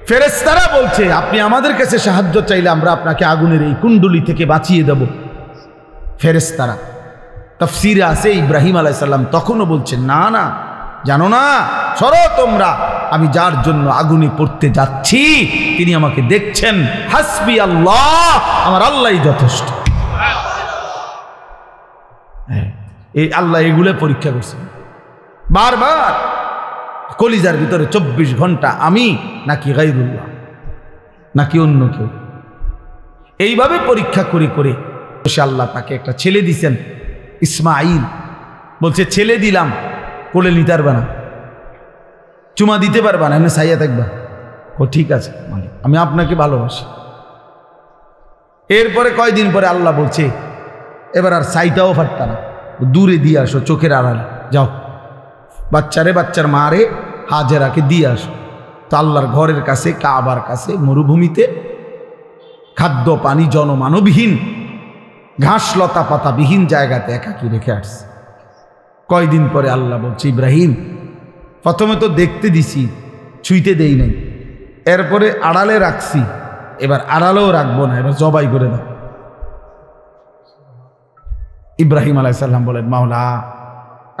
ফেরেশতারা বলছে আপনি আমাদের কাছে সাহায্য চাইলে আমরা আপনাকে আগুনের এই কুণ্ডুলি থেকে বাঁচিয়ে দেব। ফেরেশতারা তাফসিরে আছে ইব্রাহিম আলাইহিস সালাম তখনও বলছেন না না, জানো না, সরো তোমরা, আমি যার জন্য আগুনে পড়তে যাচ্ছি তিনি আমাকে দেখছেন, হাসবি আল্লাহ, আমার আল্লাহই যথেষ্ট। এই আল্লাহ এগুলো পরীক্ষা করছে বারবার, কলিজার ভিতরে 24 ঘন্টা আমি নাকি গায়রুল্লাহ নাকি অন্য কেউ, এইভাবে পরীক্ষা করে করে আল্লাহ তাকে একটা ছেলে দিছেন ইসমাইল। বলছে ছেলে দিলাম, কোলে নিতে পারবে না, চুমা দিতে পারবা না, এমনি সাইয়া থাকবা। ও ঠিক আছে মানে আমি আপনাকে ভালোবাসি। এরপরে কয়দিন পরে আল্লাহ বলছে এবার আর সাইটাও ফাটতা না, দূরে দিয়ে আসো, চোখের আড়ালে যাও, বাচ্চারে বাচ্চার মারে হাজেরাকে দিয়ে আসো। তো আল্লাহর ঘরের কাছে, কাবার কাছে, মরুভূমিতে, খাদ্য পানি জনমানবহীন, ঘাস লতা পাতা বিহীন জায়গাতে একাকি রেখে আসছে। কয়দিন পরে আল্লাহ বলছে ইব্রাহিম প্রথমে তো দেখতে দিছি, ছুঁইতে দেই নাই, এরপরে আড়ালে রাখছি, এবার আড়ালেও রাখবো না, এবার জবাই করে দাও। ইব্রাহিম আলাইহিস সালাম বলেন মাওলা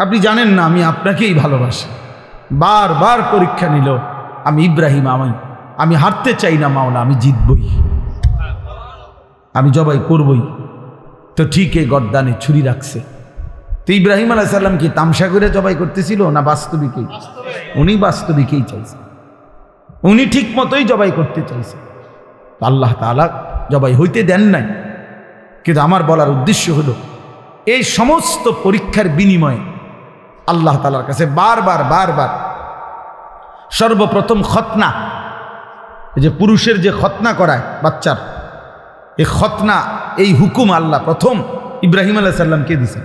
আপনি জানেন না আমি আপনাকেই ভালোবাসি। বারবার পরীক্ষা নিল, আমি ইব্রাহিম, আমি হারতে চাই না মাওলা, আমি জিতবই, আমি জবাই করবই। তো ঠিক এই গর্দানে ছুরি রাখছে। তো ইব্রাহিম আলাইহিস সালাম কি তামসা করে জবাই করতেছিল না বাস্তবিকই? উনি বাস্তবিকই চাইছে, উনি ঠিক মতোই জবাই করতে চাইছে। আল্লাহ তাআলা জবাই হইতে দেন নাই। কিন্তু আমার বলার উদ্দেশ্য হলো এই সমস্ত পরীক্ষার বিনিময়ে আল্লাহ তাআলার কাছে বারবার বারবার সর্বপ্রথম খতনা, যে পুরুষের যে খতনা করায় বাচ্চার, এই খতনা, এই হুকুম আল্লাহ প্রথম ইব্রাহিম আলাইহিস সালামকে দিয়েছেন।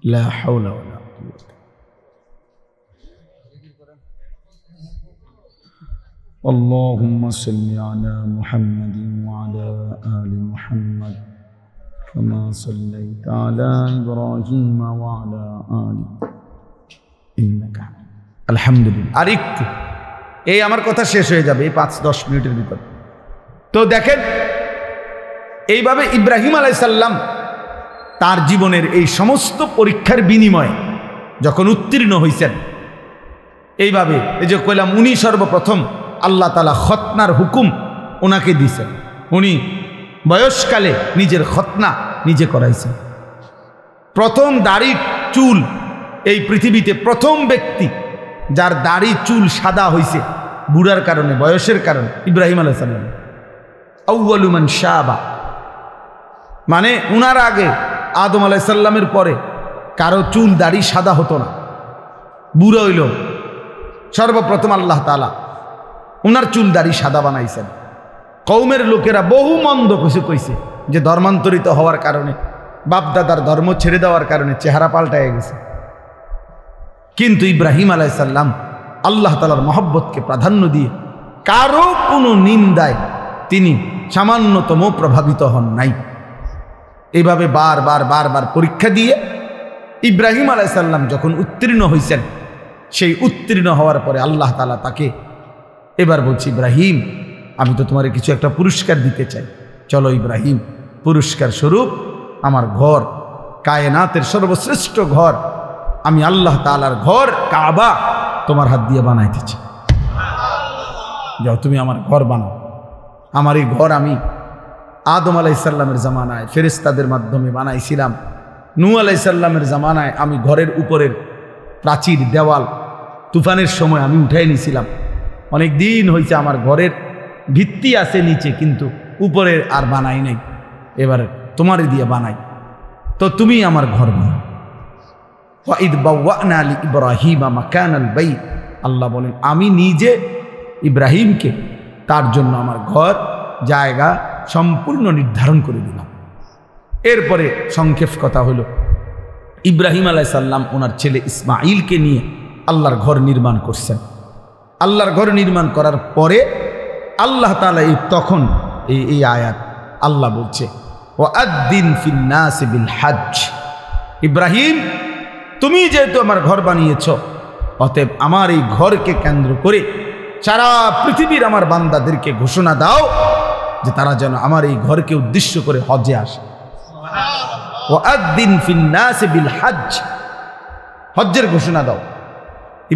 লা হাওলা ওয়ালা কুওয়াতা। اللهم صل على محمد وعلى آل محمد كما صليت على إبراهيم وعلى آل إنك আলহামদুলিল্লাহ। আর একটু এই আমার কথা শেষ হয়ে যাবে এই 5-10 মিনিটের ভিতর। তো দেখেন এইভাবে ইব্রাহিম আলাইহিস সালাম তার জীবনের এই সমস্ত পরীক্ষার বিনিময়ে যখন উত্তীর্ণ হয়েছেন, এইভাবে এই যে কইলাম উনি সর্বপ্রথম আল্লাহ তাআলা খতনার হুকুম ওনাকে দিয়েছেন। উনি বয়সকালে নিজের খতনা নিজে করাইছেন। প্রথম দাড়ি চুল এই পৃথিবীতে প্রথম ব্যক্তি যার দাড়ি চুল সাদা হয়েছে বুড়ার কারণে, বয়সের কারণে, ইব্রাহিম আলাইহিস সালাম। আউয়ালু মান শাবা, মানে উনার আগে আদম আলাইহিস সালামের পরে কারো চুল দাড়ি সাদা হতো না, বুড়ো হইল সর্বপ্রথম আল্লাহ তাআলা উনার চুল দাড়ি সাদা বানাইছেন। কওমের লোকেরা বহু মন্দ কিছু কইছে যে ধর্মান্তরিত হওয়ার কারণে, বাপদাদার ধর্ম ছেড়ে দেওয়ার কারণে চেহারা পাল্টায় গেছে। কিন্তু ইব্রাহিম আলাইহিস সালাম আল্লাহ তাআলার মহব্বতকে প্রাধান্য দিয়ে কারো কোনো নিন্দায় তিনি সামান্যতম প্রভাবিত হন নাই। এইভাবে বারবার পরীক্ষা দিয়ে ইব্রাহিম আলাইহিস সালাম যখন উত্তীর্ণ হয়েছেন, সেই উত্তীর্ণ হওয়ার পরে আল্লাহ তাআলা তাকে এবার বলছি, ইব্রাহিম আমি তো তোমার কিছু একটা পুরস্কার দিতে চাই, চলো ইব্রাহিম পুরস্কার স্বরূপ আমার ঘর, কায়নাতের সর্বশ্রেষ্ঠ ঘর, আমি আল্লাহ তাআলার ঘর কাবা তোমার হাত দিয়ে বানাইতেছি, যাও তুমি আমার ঘর বানাও। আমার এই ঘর আমি আদম আলাইহিস সালামের জামানায় ফেরেশতাদের মাধ্যমে বানাইছিলাম, নূহ আলাইহিস সালামের জামানায় আমি ঘরের উপরের প্রাচীর দেওয়াল তুফানের সময় আমি উঠাই নিয়েছিলাম। অনেক দিন হয়েছে আমার ঘরের ভিত্তি আছে নিচে, কিন্তু উপরের আর বানাই নাই, এবার তোমার দিয়ে বানাই, তো তুমি আমার ঘর বানাও। ওয়াইদ বাওয়ানা লি ইব্রাহিমা মাকানাল বাইত, আল্লাহ বলেন আমি নিজে ইব্রাহিমকে তার জন্য আমার ঘর জায়গা সম্পূর্ণ নির্ধারণ করে দিলাম। এরপরে সংক্ষেপ কথা হলো, ইব্রাহিম আলাইহিস সালাম ওনার ছেলে ইসমাঈলকে নিয়ে আল্লাহর ঘর নির্মাণ করছেন। আল্লাহর ঘর নির্মাণ করার পরে আল্লাহ তাআলা তখন এই আয়াত আল্লাহ বলছে, ওয়াআদ্দিন ফিন নাস বিল হজ্জ, ইব্রাহিম তুমি যেহেতু আমার ঘর বানিয়েছ, অতএব আমার এই ঘরকে কেন্দ্র করে সারা পৃথিবীর আমার বান্দাদেরকে ঘোষণা দাও যে তারা যেন আমার এই ঘরকে উদ্দেশ্য করে হজ্জে আসে। ওয়াআদ্দিন ফিন নাস বিল হজ্জ, হজ্জের ঘোষণা দাও।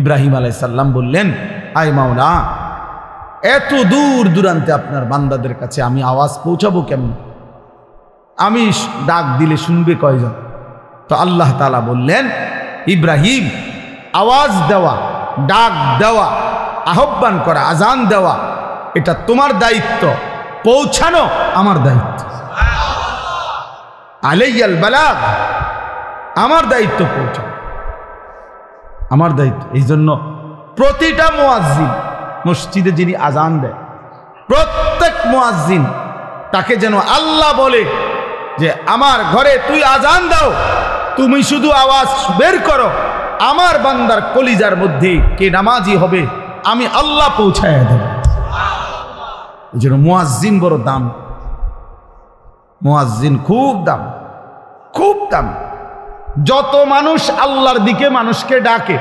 ইব্রাহিম আলাইহিস সালাম বললেন, আয় মাওলা, এত দূর দূরান্তে আপনার বান্দাদের কাছে আমি আওয়াজ পৌঁছাবো কেমন? আমি ডাক দিলে শুনবে কয়জন? তো আল্লাহ তাআলা বললেন, ইব্রাহিম আওয়াজ দেওয়া, ডাক দেওয়া, আহ্বান করা, আজান দেওয়া এটা তোমার দায়িত্ব, পৌঁছানো আমার দায়িত্ব। আলাইয়াল বালাগ, আমার দায়িত্ব পৌঁছানো, আমার দায়িত্ব। এই জন্য প্রতিটা মুয়াজ্জিন মসজিদে যিনি আজান দেয়, প্রত্যেক মুয়াজ্জিন তাকে যেন আল্লাহ বলে যে আমার ঘরে তুই আজান দাও, তুমি শুধু আওয়াজ বের করো, আমার বান্দার কলিজার মধ্যে কে নামাজি হবে আমি আল্লাহ পৌঁছায় দেব। এই জন্য মুয়াজ্জিন বড় দাম, মুয়াজ্জিন খুব দাম, খুব দাম। যত মানুষ আল্লাহর দিকে মানুষকে ডাকে,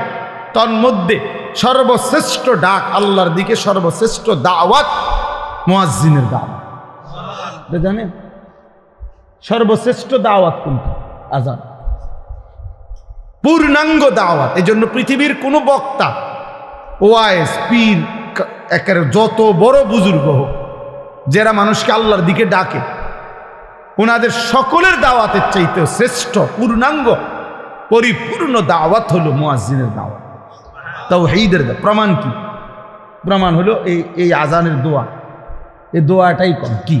তার মধ্যে সর্বশ্রেষ্ঠ ডাক আল্লাহর দিকে, সর্বশ্রেষ্ঠ দাওয়াত মুয়াজ্জিনের দাওয়াত। জানেন সর্বশ্রেষ্ঠ দাওয়াত কোনটা? আজান, পূর্ণাঙ্গ দাওয়াত। এই জন্য পৃথিবীর কোন বক্তা, ওয়াইজ, পীর, একের যত বড় বুজুর্গ হোক, যারা মানুষকে আল্লাহর দিকে ডাকে, ওনাদের সকলের দাওয়াতের চাইতে শ্রেষ্ঠ পূর্ণাঙ্গ পরিপূর্ণ দাওয়াত হলো মুয়াজ্জিনের দাওয়াত, তাওহীদের দাওয়াত। প্রমাণ কি? প্রমাণ হলো এই আজানের দোয়া। এই দোয়াটাই কম কি?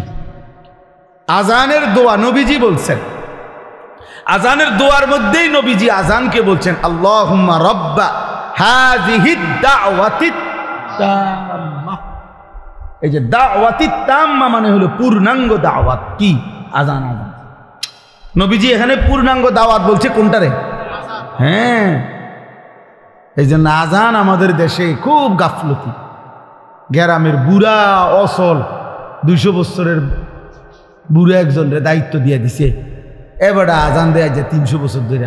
আজানের দোয়া নবীজি বলছেন, আজানের দোয়ার মধ্যেই নবীজি আজানকে বলছেন আল্লাহুম্মা রাব্বা হাযিহিদ দাওয়াতিত তাম্মা। এই যে দাওয়াতিত তাম্মা মানে হলো পূর্ণাঙ্গ দাওয়াত। কি? আজান। আজান নবীজি এখানে পূর্ণাঙ্গ দাওয়াত বলছে কোনটারে? হ্যাঁ, এই জন্য আজান আমাদের দেশে খুব গাফলতি। গ্রামের বুড়া অসল 200 বছরের বুড়া একজনের দায়িত্ব দিয়ে দিছে, এবার আজান দেয় যে 300 বছর ধরে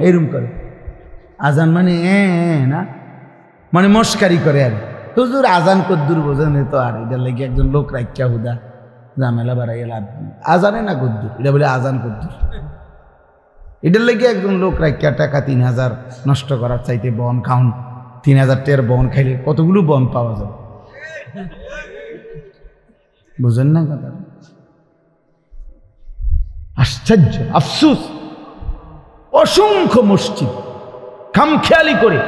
এরম করে আজান, মানে না মানে মস্কারি করে। আর হুজুর আজান কদ্দুর বোঝেন তো, আর এটা লেগে একজন লোক রাখিয়া হুদা ঝামেলা বাড়াই লাভ, আজানে না কদ্দুর, এটা বলে আজান কদ্দুর। এটার লেগে একজন লোক রাখিয়া টাকা 3000 নষ্ট করার চাইতে বন খাউন, 3000 টাকার বন খাইলে কতগুলো বন পাওয়া যাবে, বুঝেন না কথা? আশ্চর্য, আফসোস, অসংখ্য মসজিদ খামখেয়ালি করে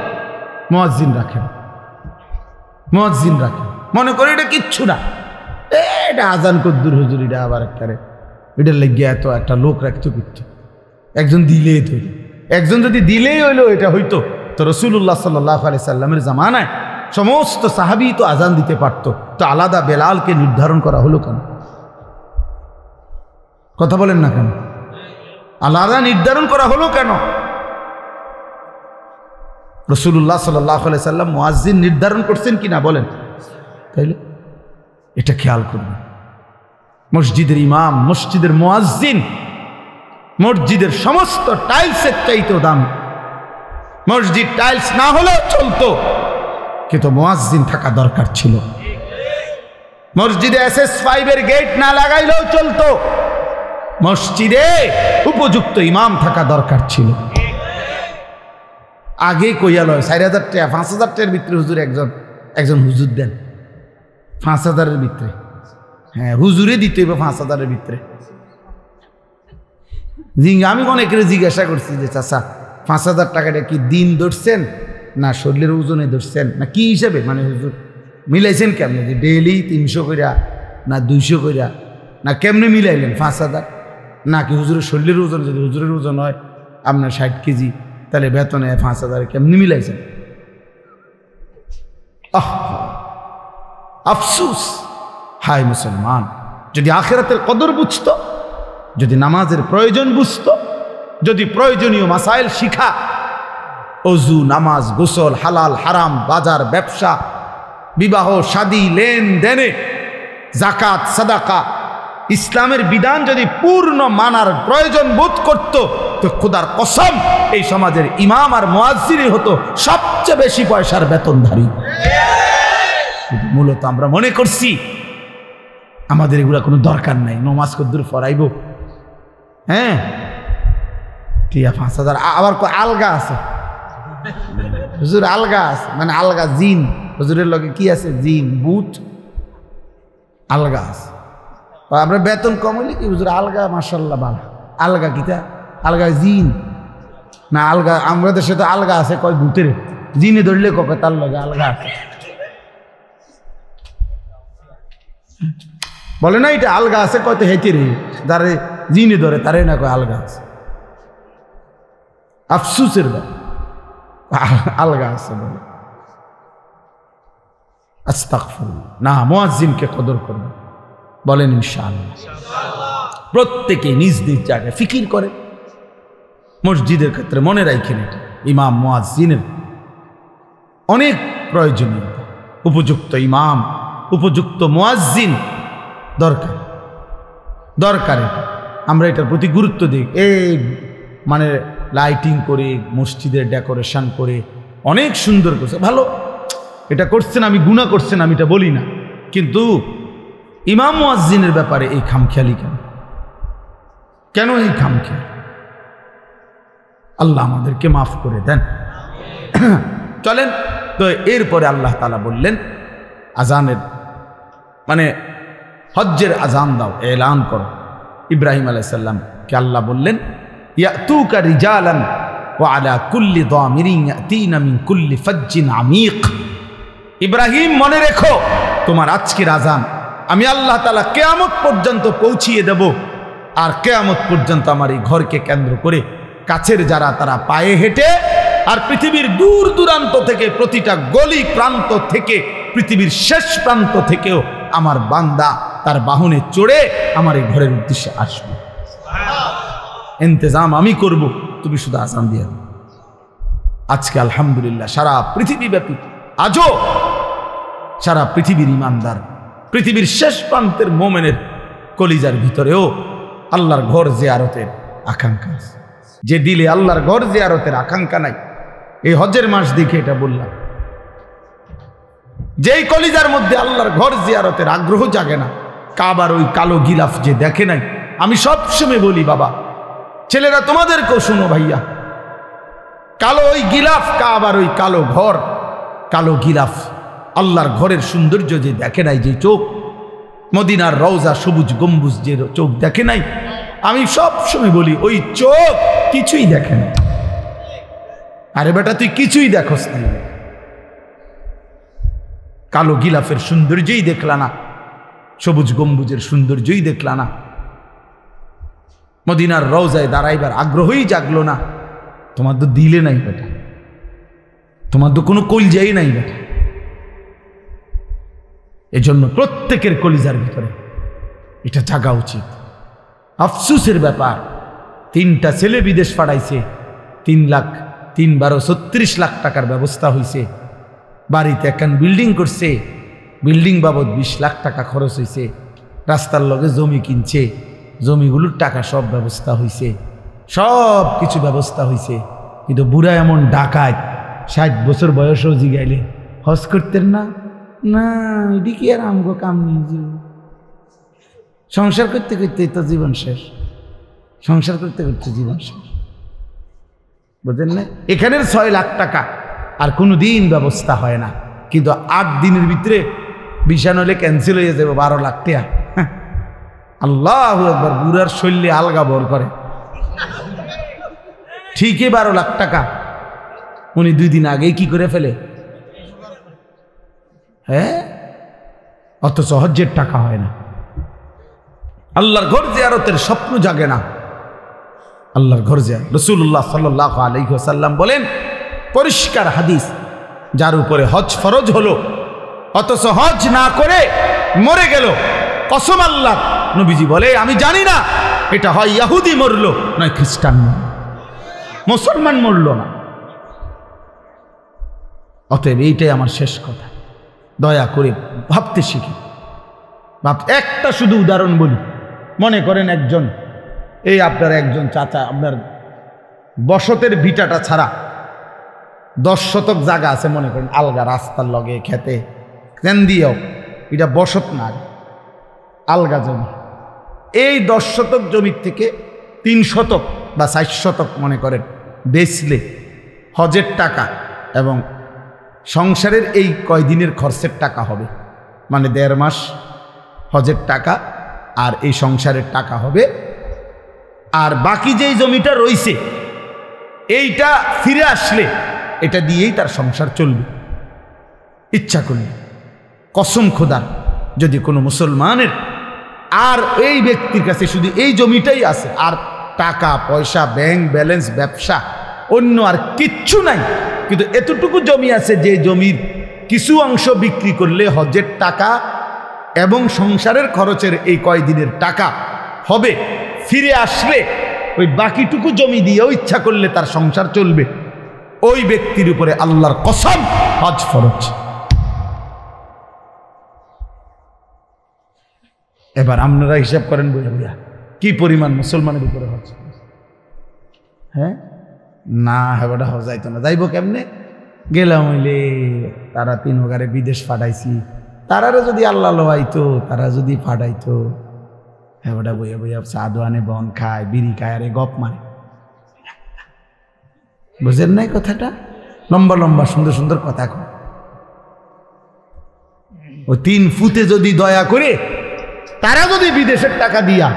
মুয়াজ্জিন রাখেন, মনে করে এটা কিচ্ছু না, এটা আজান কদ্দুর হুজুর, এটা আবার একটারে এটার লেগে এত একটা লোক রাখতো কিচ্ছু, একজন দিলেই তৈরি, একজন যদি দিলেই হইলো এটা হইতো, তো রাসূলুল্লাহ সাল্লাল্লাহু আলাইহি সাল্লামের জামানায় সমস্ত সাহাবী তো আজান দিতে পারত, তো আলাদা বেলালকে নির্ধারণ করা হলো কেন? কথা বলেন না কেন? আলাদা নির্ধারণ করা হলো কেন? রাসূলুল্লাহ সাল্লাল্লাহু আলাইহি সাল্লাম মুয়াজ্জিন নির্ধারণ করছেন কিনা বলেন? তাইলে এটা খেয়াল করবেন। মসজিদের ইমাম, মসজিদের মুয়াজ্জিন মসজিদের সমস্ত টাইলসের চাইতেও দামি। মসজিদ টাইলস না হলেও চলতো, কিন্তু মুয়াজ্জিন থাকা দরকার ছিল। মসজিদে SS5 এর গেট না লাগাইলেও চলতো, মসজিদে উপযুক্ত ইমাম থাকা দরকার ছিল। আগে কইয়া লয় 4000 টাকা 5000 টাকার ভিতরে হুজুর একজন হুজুর দেন, 5000-এর ভিতরে, হ্যাঁ হুজুরে দিতে হইবে 5000-এর ভিতরে। আমি অনেকের জিজ্ঞাসা করছি যে চাচা 5000 টাকাটা কি দিন ধরছেন না শরীরের ওজনে ধরছেন না কি হিসাবে, মানে হুজুর মিলাইছেন কেমনে, যে ডেইলি 300 কইরা না 200 কইরা না কেমনে মিলাইলেন 5000? নাকি হুজুরের শরীরের ওজন, যদি হুজুরের ওজন হয় আপনার 60 কেজি, তাহলে বেতনে 5000 কেমনি মিলাইছেন? আফসুস, হায় মুসলমান, যদি আখিরাতের কদর বুঝতো, যদি নামাজের প্রয়োজন বুঝতো, যদি প্রয়োজনীয় মাসাইল শিখা, ওযু, নামাজ, গোসল, হালাল হারাম, বাজার ব্যবসা, বিবাহ শাদী, লেনদেনে, যাকাত সাদাকা, ইসলামের বিধান যদি পূর্ণ মানার প্রয়োজন বোধ করত, তো খোদার কসম এই সমাজের ইমাম আর মুয়াজ্জিনই হতো সবচেয়ে বেশি পয়সার বেতনধারী। মূলত আমরা মনে করছি আমাদের এগুলা কোনো দরকার নাই, নমাজ কদ্দুর ফরাইব, হ্যাঁ টিয়া 5000, আবার আলগা আছে হুজুর, আলগা আছে মানে আলগা জিন, হুজুরের লগে কি আছে, জিন ভূত আলগা আছে। আমরা বেতন কম হইলে কি হুজুর আলগা, মাশাআল্লাহ ভালো, আলগা কিতা, আলগা জিন না আলগা, আমরা দেশে তো আলগা আছে কয় ভূতের, জিনে ধরলে কবে তার লগে আলগা আছে বলে না, এটা আলগা আছে কয়তো হেঁটে রে, যারে জিনে ধরে তারে না কয় আলগা আছে। আফসুসের আলগা আছে বলে। আস্তাগফিরুল্লাহ, না মুয়াজ্জিনকে কদর করবে, বলেন ইনশাআল্লাহ। প্রত্যেকে নিজ নিজ জায়গায় ফিকির করে, মসজিদের ক্ষেত্রে মনে রাখেন এটা ইমাম মুয়াজ্জিনের অনেক প্রয়োজনীয়তা। উপযুক্ত ইমাম, উপযুক্ত মুয়াজ্জিন দরকার, এটা আমরা এটার প্রতি গুরুত্ব দিই। এই মানে লাইটিং করে, মসজিদের ডেকোরেশন করে অনেক সুন্দর করছে, ভালো, এটা করছেন, আমি গুনাহ করছেন আমি এটা বলি না, কিন্তু ইমাম মুয়াজ্জিনের ব্যাপারে এই খামখেয়ালি কেন এই খামখেয়াল? আল্লাহ আমাদেরকে মাফ করে দেন। চলেন তো, এরপরে আল্লাহ তাআলা বললেন আজানের মানে হজ্জের আজান দাও, এলান করো। ইব্রাহিম আলাইহিস সালামকে আল্লাহ বললেন ইয়াতুকা রিজালান ওয়া আলা কুল্লি দামিরিন ইয়াতিনা মিন কুল্লি ফাজ্জিন আমিক। ইব্রাহিম মনে রেখো, তোমার আজকের আজান আমি আল্লাহ তাআলা কিয়ামত পর্যন্ত পৌঁছিয়ে দেব, আর কিয়ামত পর্যন্ত আমার এই ঘরকে কেন্দ্র করে কাছের যারা তারা পায়ে হেঁটে, আর পৃথিবীর দূর দূরান্ত থেকে, প্রতিটা গলি প্রান্ত থেকে, পৃথিবীর শেষ প্রান্ত থেকেও আমার বান্দা তার বাহনে চড়ে আমার এই ঘরের উদ্দেশ্যে আসবে। ইন্তজাম আমি করব, তুমি শুধু আজান দিয়ে দাও। আজকে আলহামদুলিল্লাহ সারা পৃথিবীব্যাপী আজও সারা পৃথিবীর ইমানদার, পৃথিবীর শেষ প্রান্তের মোমেনের কলিজার ভিতরেও আল্লাহর ঘর জিয়ারতের আকাঙ্ক্ষা আছে। যে দিলে আল্লাহর ঘর জিয়ারতের আকাঙ্ক্ষা নাই, এই হজের মাস দেখে এটা বললাম, যেই কলিজার মধ্যে আল্লাহর ঘর জিয়ারতের আগ্রহ জাগে না, কাবার ওই কালো গিলাফ যে দেখে নাই। আমি সবসময় বলি বাবা, ছেলেরা তোমাদেরকেও শুনো ভাইয়া, কালো ওই গিলাফ, কাবার ওই কালো ঘর, কালো গিলাফ, আল্লাহর ঘরের সৌন্দর্য যে দেখে নাই, যে চোখ, মদিনার রওজা সবুজ গম্বুজ যে চোখ দেখে নাই, আমি সবসময় বলি ওই চোখ কিছুই দেখে না। আরে বেটা তুই কিছুই দেখোস না, কালো গিলাফের সৌন্দর্যই দেখলা না, সবুজ গম্বুজের সৌন্দর্যই দেখলা না, মদিনার রওজায় দাঁড়াইবার আগ্রহই জাগলো না। তোমার তো দিলে নাই বেটা, তোমার তো কোনো কলজাই নাই বেটা। এজন্য প্রত্যেকের কলিজার ভিতরে এটা জাগা উচিত। আফসুসের ব্যাপার, 3টা ছেলে বিদেশ পাঠাইছে, 3 লাখ 3 12 36 লাখ টাকার ব্যবস্থা হয়েছে। বাড়িতে একখান বিল্ডিং করছে, বিল্ডিং বাবদ 20 লাখ টাকা খরচ হয়েছে। রাস্তার লগে জমি কিনছে, জমিগুলোর টাকা সব ব্যবস্থা হয়েছে, সব কিছু ব্যবস্থা হয়েছে। কিন্তু বুড়া এমন ডাকাত, 60 বছর বয়সেও জিগাইলে হজ করতেন না, না এদিকে আর আমগো কাম নিয়ে সংসার করতে করতে তো জীবন শেষ, সংসার করতে করতে জীবন শেষ, বুঝলেন না? এখানের 6 লাখ টাকা আর কোনো দিন ব্যবস্থা হয় না, কিন্তু 8 দিনের ভিতরে ভিসা নইলে ক্যান্সেল হয়ে যাবে 12 লাখ টাকা। আল্লাহু আকবার, বুড়ার শৈলী আলগা বর করে, ঠিকই 12 লাখ টাকা উনি 2 দিন আগেই কি করে ফেলে। হ্যাঁ, অথচ হজ্জের টাকা হয় না। আল্লাহর ঘর জিয়ারতের স্বপ্ন জাগে না। আল্লাহর ঘর জিয়ারত, রাসূলুল্লাহ সাল্লাল্লাহু আলাইহি ওয়াসাল্লাম বলেন, পরিষ্কার হাদিস, যার উপরে হজ ফরজ হলো অথচ হজ না করে মরে গেল, কসম আল্লাহ, নবীজি বলে আমি জানি না এটা হয় ইহুদি মরলো নয় খ্রিস্টান মরল, মুসলমান মরল না। অতএব এইটাই আমার শেষ কথা, দয়া করে ভাবতে শিখি। একটা শুধু উদাহরণ বলি, মনে করেন একজন, এই আপনার একজন চাচা, আপনার বসতের ভিটাটা ছাড়া 10 শতক জায়গা আছে, মনে করেন আলগা রাস্তার লগে খেতে কেন দিয়েও, এটা বসত না, আলগা জমি। এই 10 শতক জমির থেকে 3 শতক বা 4 শতক মনে করেন বেচলে হজের টাকা এবং সংসারের এই কয়দিনের খরচের টাকা হবে, মানে 1.5 মাস হজের টাকা আর এই সংসারের টাকা হবে। আর বাকি যেই জমিটা রইছে এইটা ফিরে আসলে এটা দিয়েই তার সংসার চলবে ইচ্ছা করলে। কসম খোদার, যদি কোনো মুসলমানের আর এই ব্যক্তির কাছে শুধু এই জমিটাই আছে, আর টাকা পয়সা, ব্যাংক ব্যালেন্স, ব্যবসা, অন্য আর কিচ্ছু নাই, কিন্তু এতটুকু জমি আছে যে জমির কিছু অংশ বিক্রি করলে হজের টাকা এবং সংসারের খরচের এই কয়দিনের টাকা হবে, ফিরে আসলে ওই বাকিটুকু জমি দিয়েও ইচ্ছা করলে তার সংসার চলবে, ওই ব্যক্তির উপরে আল্লাহর কসম হজ ফরজ। এবার আপনারা হিসাব করেন বুঝা বুঝা কি পরিমাণ মুসলমানের উপরে হজ। হ্যাঁ না, হেবাটা হজাইতো না, যাইব কেমনে? গেলাম হইলে তারা 3 ওগারে বিদেশ পাঠাইছি, তারারে যদি আল্লাহ লোয়াইতো, তারা যদি পাঠাইতো, হেবাটা বইয়া বইয়া সাদওয়ানে বন খায়, বিড়ি খায়, আরে গপ মারে। বুঝেন নাই কথাটা? লম্বা লম্বা সুন্দর সুন্দর কথা কয়। ও 3 ফুটে যদি দয়া করে তারা যদি বিদেশের টাকা দিয়া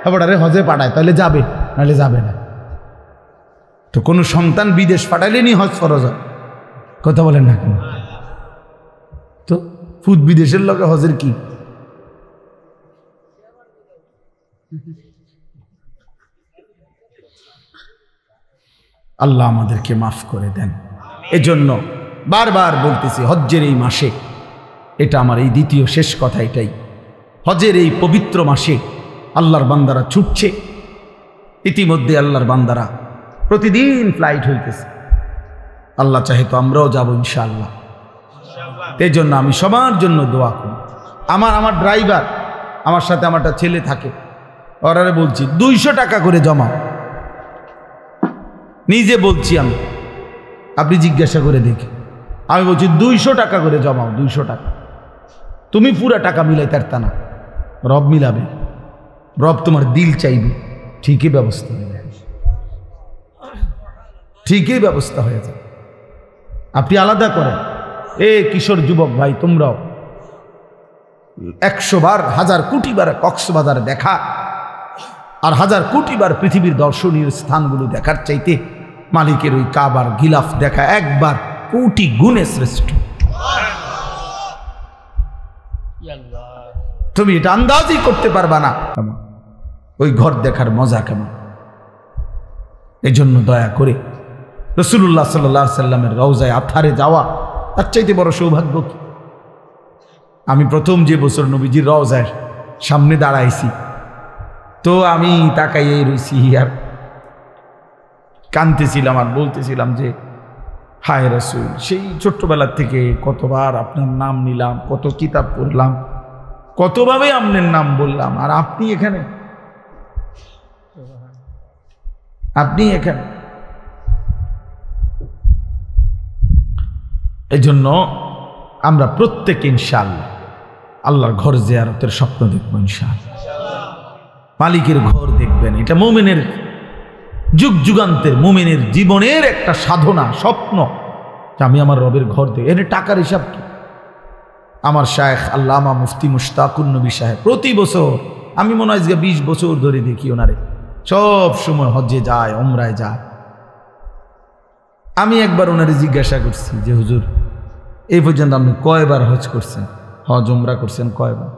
হেবাটারে হজে পাঠায় তাহলে যাবে, নাহলে যাবে না। তো কোনো সন্তান বিদেশ পাঠাইলেনি হজ ফরজ হয়? কথা বলেন না কেন? তো ফুট বিদেশের লগে হজের কি? আল্লাহ আমাদেরকে মাফ করে দেন। এজন্য বারবার বলতেছি, হজ্জের এই মাসে, এটা আমার এই দ্বিতীয় শেষ কথা, এটাই, হজের এই পবিত্র মাসে আল্লাহর বান্দারা ছুটছে। ইতিমধ্যে আল্লাহর বান্দারা প্রতিদিন ফ্লাইট হইতেছে, আল্লাহ চাহে তো আমরাও যাব ইনশাআল্লাহ। এই জন্য আমি সবার জন্য দোয়া করি। আমার ড্রাইভার, আমার সাথে আমার একটা ছেলে থাকে, ওরারে বলছি 200 টাকা করে জমা। নিজে বলছি আমি, আপনি জিজ্ঞাসা করে দেখি। আমি বলছি 200 টাকা করে জমাও, 200 টাকা। তুমি পুরা টাকা মিলাইতে পারতা না, রব মিলাবে। রব তোমার দিল চাইবে, ঠিকই ব্যবস্থা হয়ে যাবে, ঠিকই ব্যবস্থা হয়ে যাবে। আপনি আলাদা করেন। কিশোর যুবক ভাই, তোমরাও 100 বার 1000 কোটি বার কক্সবাজার দেখা আর 1000 কোটি বার পৃথিবীর দর্শনীয় স্থানগুলো দেখার চাইতে মালিকের ওই কাবার গিলাফ দেখা একবার কোটি গুণে শ্রেষ্ঠ। তুমি এটা আন্দাজই করতে পারবা না ওই ঘর দেখার মজা কেমন। এই জন্য দয়া করে রাসূলুল্লাহ সাল্লাল্লাহু আলাইহি সাল্লামের রওজায়ে আতহারে যাওয়া তার চাইতে বড় সৌভাগ্য কি? আমি প্রথম যে বছর নবীজির রওজার সামনে দাঁড়াইছি, তো আমি তাকাইয়ে রইছি আর কাঁদতেছিলাম আর বলতেছিলাম যে হায় রাসূল, সেই ছোট্টবেলা থেকে কতবার আপনার নাম নিলাম, কত কিতাব পড়লাম, কতভাবে আপনার নাম বললাম, আর আপনি এখানে, আপনি এখানে। এই জন্য আমরা প্রত্যেকে ইনশাআল্লাহ আল্লাহর ঘর জিয়ারতের স্বপ্ন দেখবো ইনশাআল্লাহ। মালিকের ঘর দেখবেন, এটা মুমিনের যুগ যুগান্তের মুমিনের জীবনের একটা সাধনা, স্বপ্ন যে আমি আমার রবের ঘর দেখি। এর টাকার হিসাব কি? আমার শায়েখ আল্লামা মুফতি মুশতাকুন নবী সাহেব প্রতি বছর, আমি মনে হয় 20 বছর ধরে দেখি ওনারে সব সময় হজ্জে যায়, উমরায় যায়। আমি একবার ওনারে জিজ্ঞাসা করছি যে হুজুর, এই পর্যন্ত আপনি কয়বার হজ করছেন, হজ উমরা করছেন কয়বার?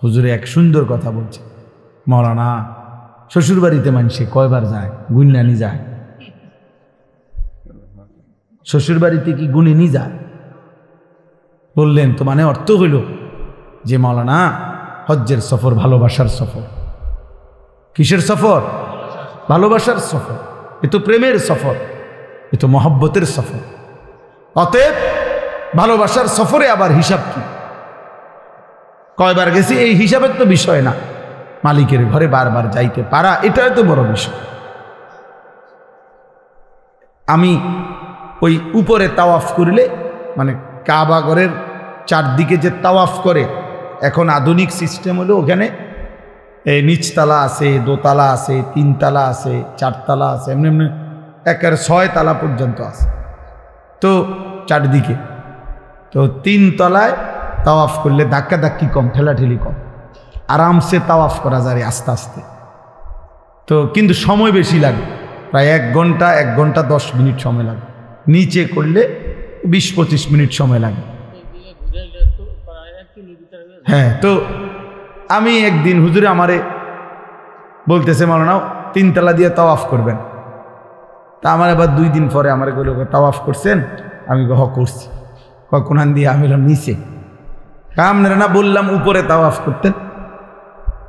হুজুরে এক সুন্দর কথা বলছে, মাওলানা শ্বশুর বাড়িতে মানুষে কয়বার যায় গুণানি যায়, শ্বশুর বাড়িতে কি গুণিনি যায়? বললেন তো মানে অর্থ হইল যে মাওলানা হজ্জের সফর ভালোবাসার সফর। কিসের সফর? ভালোবাসার সফর। এ তো প্রেমের সফর, এ তো মহব্বতের সফর। অতএব ভালোবাসার সফরে আবার হিসাব কি, কয়বার গেছি এই হিসাবের তো বিষয় না, মালিকের ঘরে বারবার যাইতে পারা এটাই তো বড় বিষয়। আমি ওই উপরে তাওয়াফ করলে, মানে কাবা ঘরের চারদিকে যে তাওয়াফ করে, এখন আধুনিক সিস্টেম হলো ওখানে এই নিচতলা আছে, দোতলা আছে, 3 তালা আছে, 4 তালা আছে, এমনি এমনি একেবারে 6 তালা পর্যন্ত আছে। তো চারদিকে তো 3 তলায় তাওয়াফ করলে ধাক্কা ধাক্কি কম, ঠেলাঠেলি কম, আরামসে তাওয়াফ করা যায় আস্তে আস্তে। তো কিন্তু সময় বেশি লাগে, প্রায় 1 ঘন্টা 1 ঘন্টা 10 মিনিট সময় লাগে। নিচে করলে 20-25 মিনিট সময় লাগে। হ্যাঁ, তো আমি একদিন হুজুরে আমারে বলতেছে মাওলানা 3 তালা দিয়ে তাওয়াফ করবেন। তা আমার আবার 2 দিন পরে আমার কইল তাওয়াফ করছেন? আমি হ করছি। কোনখান দিয়ে? আমি বললাম নিচে। আপনারা না বললাম উপরে তাওয়াফ করতেন?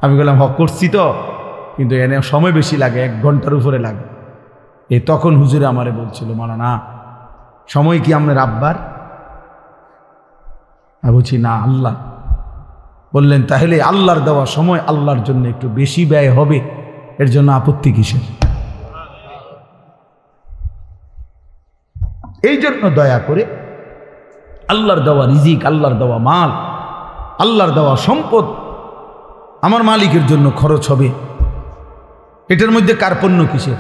আমি বললাম হ করছি তো, কিন্তু এনে সময় বেশি লাগে, 1 ঘন্টার উপরে লাগে। তখন হুজুরে আমারে বলছিল মাওলানা সময় কি আপনার আব্বার? আমি বলছি না, আল্লাহ। বললেন তাহলে আল্লাহর দেওয়া সময় আল্লাহর জন্য একটু বেশি ব্যয় হবে, এর জন্য আপত্তি কিসের? এই জন্য দয়া করে আল্লাহর দেওয়া রিজিক, আল্লাহর দেওয়া মাল, আল্লাহর দেওয়া সম্পদ আমার মালিকের জন্য খরচ হবে, এটার মধ্যে কার্পণ্য কিসের?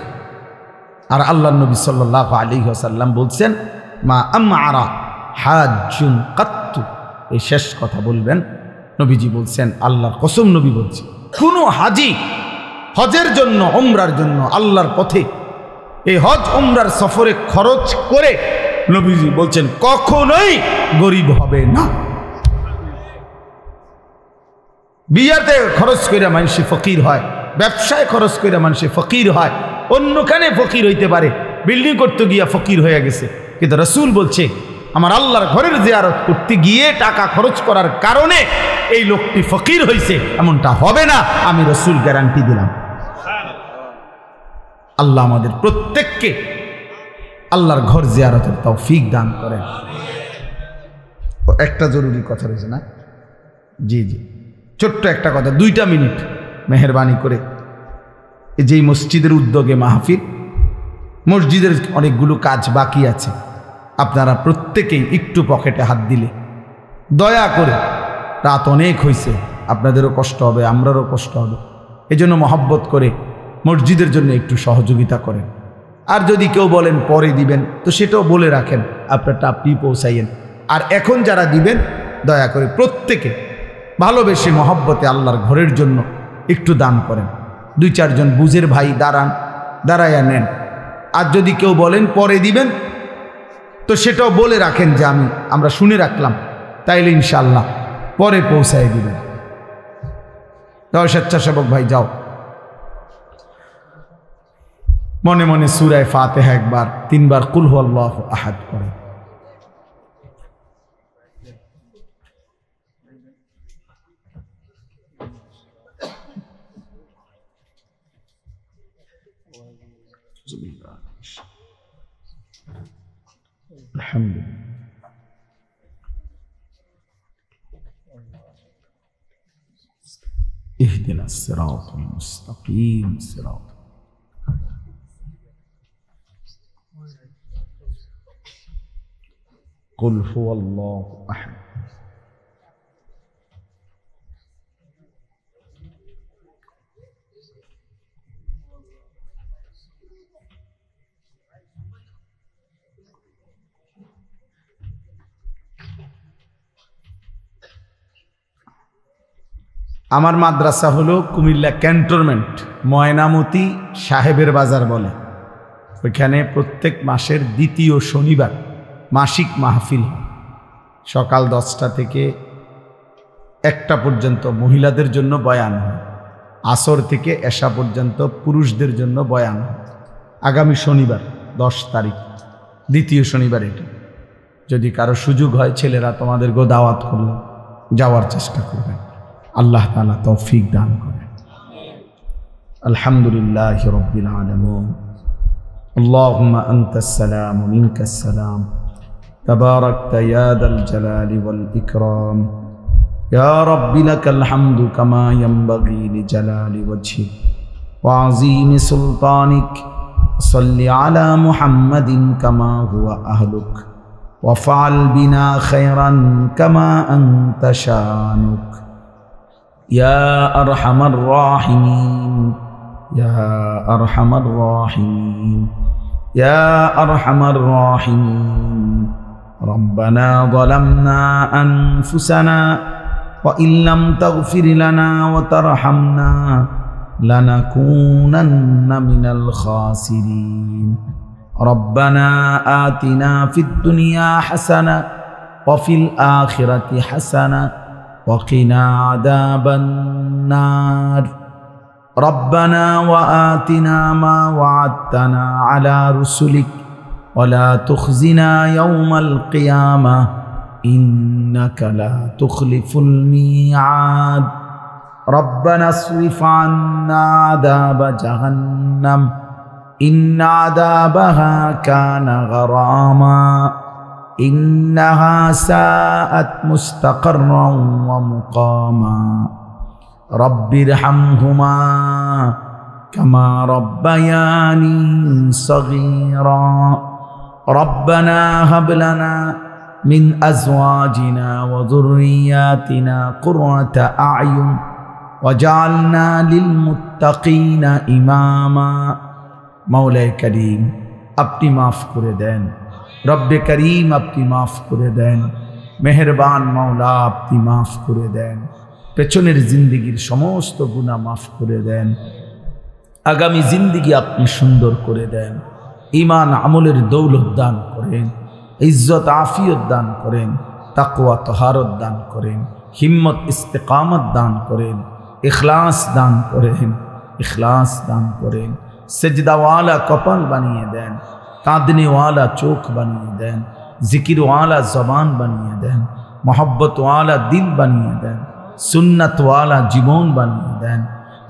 আর আল্লাহ নবী সাল্লাল্লাহু আলাইহি ওয়াসাল্লাম বলছেন মা আমারা হাজ্জুন কাত্তু, এই শেষ কথা বলবেন নবীজি বলছেন, আল্লাহর কসম নবী বলছেন, কোনো হাজি হজের জন্য উমরার জন্য আল্লাহর পথে এই হজ উমরার সফরে খরচ করে নবীজি বলছেন কখনোই গরিব হবে না। বিয়াতে খরচ করে মানুষে ফকির হয়, ব্যবসায় খরচ করে মানুষে ফকির হয়, অন্যখানে ফকির হইতে পারে, বিল্ডিং করতে গিয়া ফকির হয়ে গেছে, কিন্তু রাসূল বলছে আমার আল্লাহর ঘরের জিয়ারত করতে গিয়ে টাকা খরচ করার কারণে এই লোকটি ফকির হয়েছে, এমনটা হবে না, আমি রাসূল গ্যারান্টি দিলাম। আল্লাহ আমাদের প্রত্যেককে আল্লাহর ঘর জিয়ারতের তৌফিক দান করেন। একটা জরুরি কথা রয়েছে না? জি জি, ছোট্ট একটা কথা, 2টা মিনিট মেহেরবানি করে। যেই মসজিদের উদ্যোগে মাহফিল, মসজিদের অনেকগুলো কাজ বাকি আছে, আপনারা প্রত্যেকেই একটু পকেটে হাত দিলে দয়া করে, রাত অনেক হয়েছে, আপনাদেরও কষ্ট হবে, আমরারও কষ্ট হবে, এজন্য মহব্বত করে মসজিদের জন্য একটু সহযোগিতা করেন। আর যদি কেউ বলেন পরে দিবেন, তো সেটাও বলে রাখেন, আপনারটা আপনি পৌঁছাইয়েন। আর এখন যারা দিবেন, দয়া করে প্রত্যেকে ভালোবেসে মহব্বতে আল্লাহর ঘরের জন্য একটু দান করেন। 2-4 জন বুঝের ভাই দাঁড়াইয়া নেন। আর যদি কেউ বলেন পরে দিবেন, তো সেটাও বলে রাখেন যে আমরা শুনে রাখলাম, তাইলে ইনশাআল্লাহ পরে পৌঁছায় দিবেন। তাও স্বেচ্ছাসেবক ভাই যাও, মনে মনে সূরা ফাতিহা একবার, 3 বার কুল হুয়াল্লাহু আহাদ পড়ে। আলহামদুলিল্লাহ। اهدنا الصراط المستقيم صراط قل هو الله احد আমার মাদ্রাসা হলো কুমিল্লা ক্যান্টনমেন্ট, ময়নামতি সাহেবের বাজার বলে। ওইখানে প্রত্যেক মাসের 2য় শনিবার মাসিক মাহফিল হয়। সকাল 10টা থেকে 1টা পর্যন্ত মহিলাদের জন্য বয়ান হয়, আসর থেকে এশা পর্যন্ত পুরুষদের জন্য বয়ান হয়। আগামী শনিবার 10 তারিখ, 2য় শনিবার এটা। যদি কারো সুযোগ হয়, ছেলেরা তোমাদেরকেও দাওয়াত করলে যাওয়ার চেষ্টা করবেন। আল্লাহ তাআলা তৌফিক দান করেন। আলহামদুলিল্লাহি রাব্বিল আলামিন। আল্লাহুম্মা আনতাস সালাম ওয়া মিনকাস সালাম, তাবারাকতা ইয়া দাল জালালি ওয়াল ইকরাম। ইয়া রাব্বি লাকাল হামদু কামা ইয়ানবাগি লিজালালি ওয়াজহিক ওয়া আযীমি সুলতানিক। সাল্লি আলা মুহাম্মাদিন কামা হুয়া আহলুক ওয়া ফাআল বিনা খায়রান কামা আনতা শানুক। يا أرحم الراحمين يا أرحم الراحمين يا أرحم الراحمين. ربنا ظلمنا أنفسنا وإن لم تغفر لنا وترحمنا لنكونن من الخاسرين. ربنا آتنا في الدنيا حسنة وفي الآخرة حسنة وقنا عذاب النار. ربنا وآتنا ما وعدتنا على رسلك ولا تخزنا يوم القيامة إنك لا تخلف الميعاد. ربنا اصرف عنا عذاب جهنم إن عذابها كان غراما إنها ساءت مستقرا ومقاما. رب ارحمهما كما ربياني صغيرا. ربنا هب لنا من أزواجنا وذرياتنا قرة أعين وجعلنا للمتقين إماما. مولاي كريم अपनी माफ করে দেন, রব্বে করিম আপনি মাফ করে দেন, মেহেরবান মাওলা আপনি মাফ করে দেন, পেছনের জিন্দেগির সমস্ত গুনাহ মাফ করে দেন, আগামী জিন্দেগি আপনি সুন্দর করে দেন, ঈমান আমলের দৌলত দান করেন, ইজ্জত আফিয়ত দান করেন, তাকওয়া তহারত দান করেন, হিম্মত ইস্তেকামত দান করেন, ইখলাস দান করেন, ইখলাস দান করেন, সেজদাওয়ালা কপাল বানিয়ে দেন, কাঁদনেওয়ালা চোখ বানিয়ে দেন, জিকিরওয়ালা জবান বানিয়ে দেন, মোহব্বতওয়ালা দিল বানিয়ে দেন, সুন্নাতওয়ালা জীবন বানিয়ে দেন।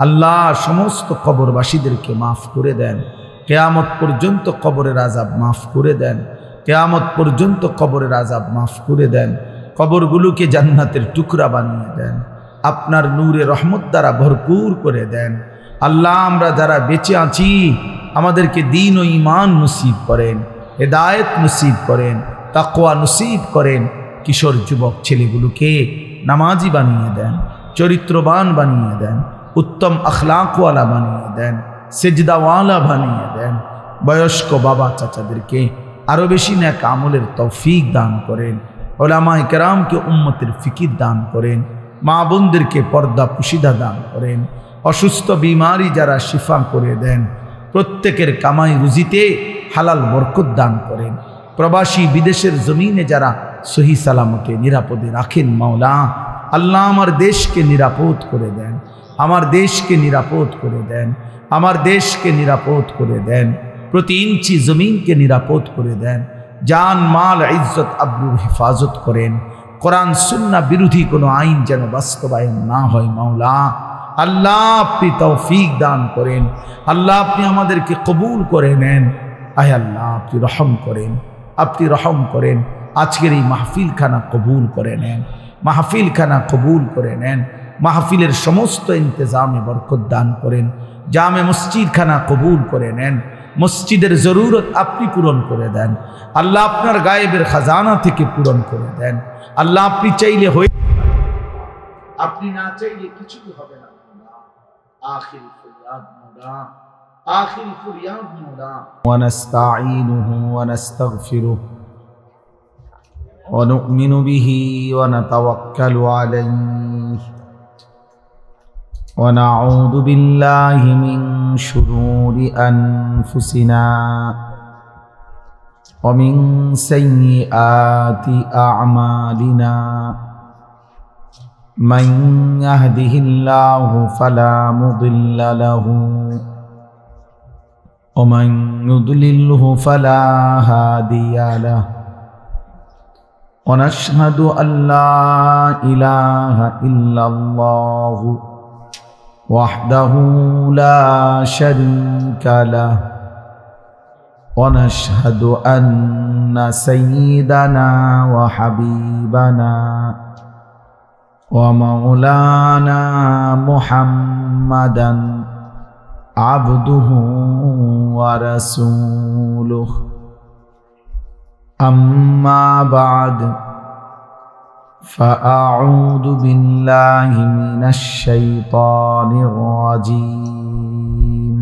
আল্লাহ সমস্ত কবরবাসীদেরকে মাফ করে দেন, কিয়ামত পর্যন্ত কবরের আযাব মাফ করে দেন, কিয়ামত পর্যন্ত কবরের আযাব মাফ করে দেন, কবরগুলোকে জান্নাতের টুকরা বানিয়ে দেন, আপনার নূরে রহমত দ্বারা ভরপুর করে দেন। আল্লাহ, আমরা যারা বেঁচে আছি আমাদেরকে দ্বীন ও ঈমান নসিব করেন, হেদায়েত নসিব করেন, তাকওয়া নসিব করেন। কিশোর যুবক ছেলেগুলোকে নামাজি বানিয়ে দেন, চরিত্রবান বানিয়ে দেন, উত্তম আখলাকওয়ালা বানিয়ে দেন, সেজদাওয়ালা বানিয়ে দেন। বয়স্ক বাবা চাচাদেরকে আরও বেশি নেক আমলের তৌফিক দান করেন। উলামায়ে কেরামকে উম্মতের ফিকির দান করেন। মা বোনদেরকে পর্দা পুশিদা দান করেন। অসুস্থ বিমারি যারা শিফা করে দেন, প্রত্যেকের কামাই রুজিতে হালাল বরকত দান করেন। প্রবাসী বিদেশের জমিনে যারা সহি সালামতে নিরাপদে রাখেন মাওলা, আল্লাহ আমার দেশকে নিরাপদ করে দেন, আমার দেশকে নিরাপদ করে দেন, আমার দেশকে নিরাপদ করে দেন, প্রতি ইঞ্চি জমিনকে নিরাপদ করে দেন। জান মাল ইজ্জত আব্রুর হেফাজত করেন। কোরআন সুন্নাহ বিরোধী কোনো আইন যেন বাস্তবায়ন না হয় মাওলা। আল্লাহ, আপনি তৌফিক দান করেন। আল্লাহ, আপনি আমাদেরকে কবুল করে নেন। আয় আল্লাহ, আপনি রহম করেন, আপনি রহম করেন। আজকের এই মাহফিলখানা কবুল করে নেন, মাহফিলখানা কবুল করে নেন। মাহফিলের সমস্ত ইন্তজামে বরকত দান করেন। জামে মসজিদখানা কবুল করে নেন। মসজিদের জরুরত আপনি পূরণ করে দেন। আল্লাহ, আপনার গায়েবের খাজানা থেকে পূরণ করে দেন। আল্লাহ, আপনি চাইলে হয়ে, আপনি না চাইলে কিছু হবে না। আখির ফরিয়াদ মওলা, আখির ফরিয়াদ মওলা। ওয়া নাস্তাঈনুহু ওয়া নাস্তাগফিরুহু ওয়া নু'মিনু বিহি ওয়া নাতাওয়াক্কালু আলাইহি ওয়া নাউযু বিল্লাহি মিন শুরুরি আনফুসিনা ওয়া মিন সাইয়্যাতি আ'মালিনা। من يهده الله فلا مضل له ومن يضلله فلا هادي له ونشهد أن لا إله إلا الله وحده لا شريك له ونشهد أن سيدنا وحبيبنا ومولانا محمدا عبده ورسوله أما بعد فأعوذ بالله من الشيطان الرجيم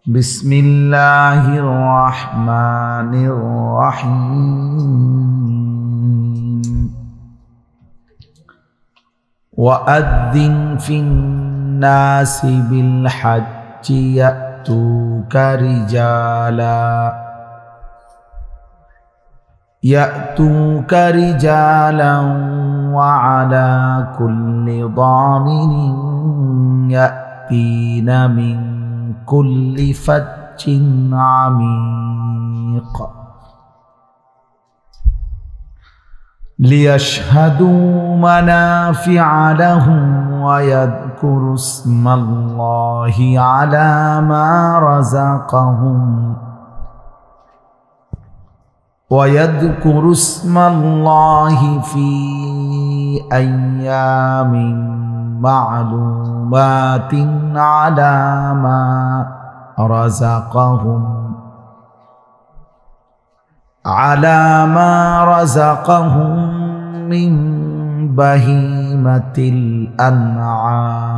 بسم الله الرحمن الرحيم وأذن في الناس بالحج يأتوك رجالا وعلى كل ضامن يأتين من كل فج عميق ليشهدوا منافع لهم ويذكروا اسم الله على ما رزقهم ويذكروا اسم الله في أيام معلومات على ما رزقهم من بهيمة الأنعام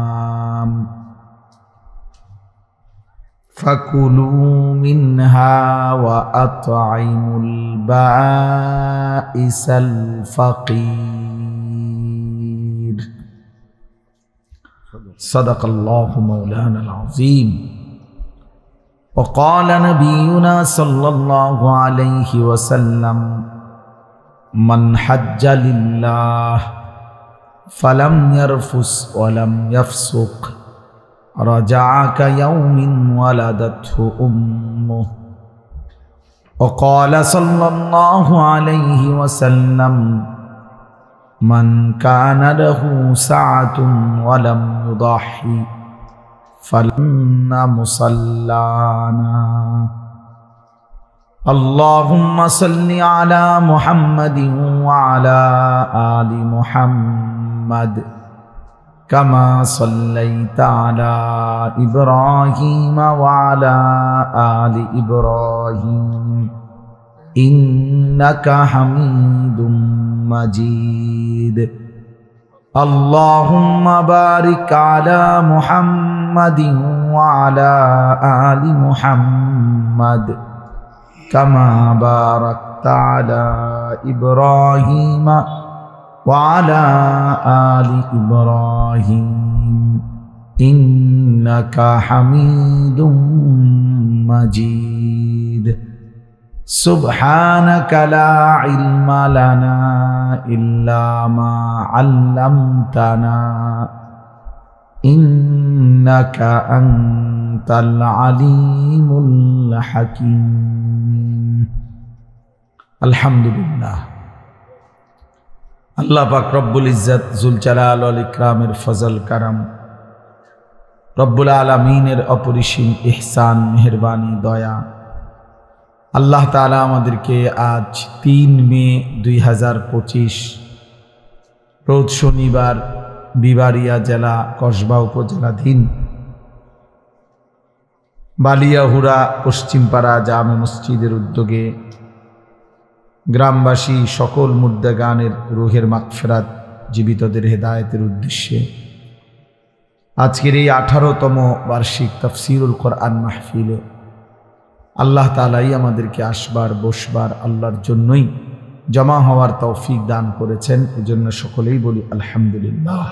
فكلوا منها وأطعموا البائس الفقير صدق الله مولانا العظيم وقال نبينا صلى الله عليه وسلم من حج لله فلم يرفث ولم يفسق رجع كيوم ولدته أمه وقال صلى الله عليه وسلم من كان له سعة ولم يضحي ফালান্না মুসাল্লানা। আল্লাহুম্মা সাল্লি আলা মুহাম্মাদিন ওয়া আলা আলি মুহাম্মাদ কামা সাল্লাইতা আলা ইব্রাহিম ওয়া আলা আলি ইব্রাহিম ইন্নাকা হামিদুম মাজিদ। আল্লাহুম্মা বারিক আলা মুহাম্মাদিন ওয়া আলা আলি মুহাম্মাদ কামা বারাকতা আলা ইব্রাহিম ওয়া আলা আলি ইব্রাহিম ইন্নাকা হামিদুম মাজিদ। সুবহানাকা লা ইলমা লানা ইল্লা মা আল্লামতানা ইন্নাকা আনতাল আলিমুল হাকীম। আলহামদুলিল্লাহ। আল্লাহ পাক রব্বুল ইজ্জত জুল জালাল ওয়াল ইকরামের ফজল কারাম, রব্বুল আলামিনের অপরিসীম ইহসান, মেহেরবানি, দয়া, আল্লাহ তাআলা আমাদেরকে আজ 3 মে 2025 রোজ শনিবার বিবাড়িয়া জেলা কসবা উপজেলাধীন বালিয়াহুড়া পশ্চিমপাড়া জামে মসজিদের উদ্যোগে গ্রামবাসী সকল মুর্দাগানের রুহের মাগফিরাত, জীবিতদের হেদায়েতের উদ্দেশ্যে আজকের এই 18তম বার্ষিক তাফসীরুল কোরআন মাহফিলে আল্লাহ তাআলাই আমাদেরকে আসবার বসবার আল্লাহর জন্যই জমা হওয়ার তৌফিক দান করেছেন। এজন্য সকলেই বলি আলহামদুলিল্লাহ।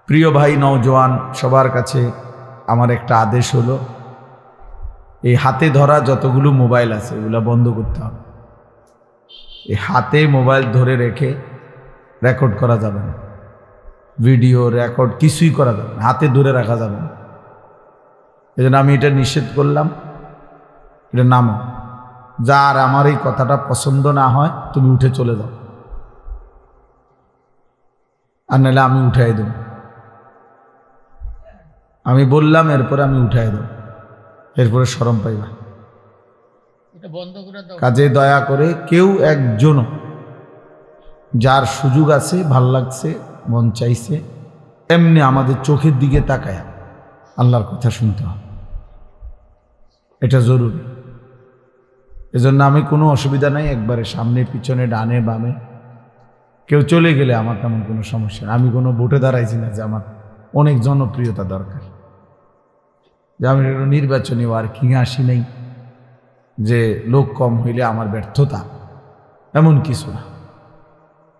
প্রিয় ভাই নওজোয়ান, সবার কাছে আমার একটা আদেশ হলো, এই হাতে ধরা যতগুলো মোবাইল আছে এগুলো বন্ধ করতে হবে। এই হাতে মোবাইল ধরে রেখে রেকর্ড করা যাবে না, ভিডিও রেকর্ড কিছুই করা যাবে না, হাতে ধরে রাখা যাবে না। এই জন্য আমি এটা নিষেধ করলাম, এটা নামো। যার আমার এই কথাটা পছন্দ না হয় তুমি উঠে চলে যাও, আর নাহলে আমি উঠাই দেব। আমি বললাম এরপরে আমি উঠাই দেব, এরপরে শরম পাইবা। কাজে দয়া করে কেউ একজনও, যার সুযোগ আছে, ভাল লাগছে, মন চাইছে, এমনি আমাদের চোখের দিকে তাকায় আল্লাহর কথা শুনতে হবে, এটা জরুরি। এজন্য আমি কোনো অসুবিধা নাই, একবারে সামনে পিছনে ডানে বামে কেউ চলে গেলে আমার তেমন কোনো সমস্যা নেই। আমি কোনো ভোটে দাঁড়াইছি না যে আমার অনেক জনপ্রিয়তা দরকার, যে আমি নির্বাচনী আর কি আসি নাই, যে লোক কম হইলে আমার ব্যর্থতা, এমন কিছু না।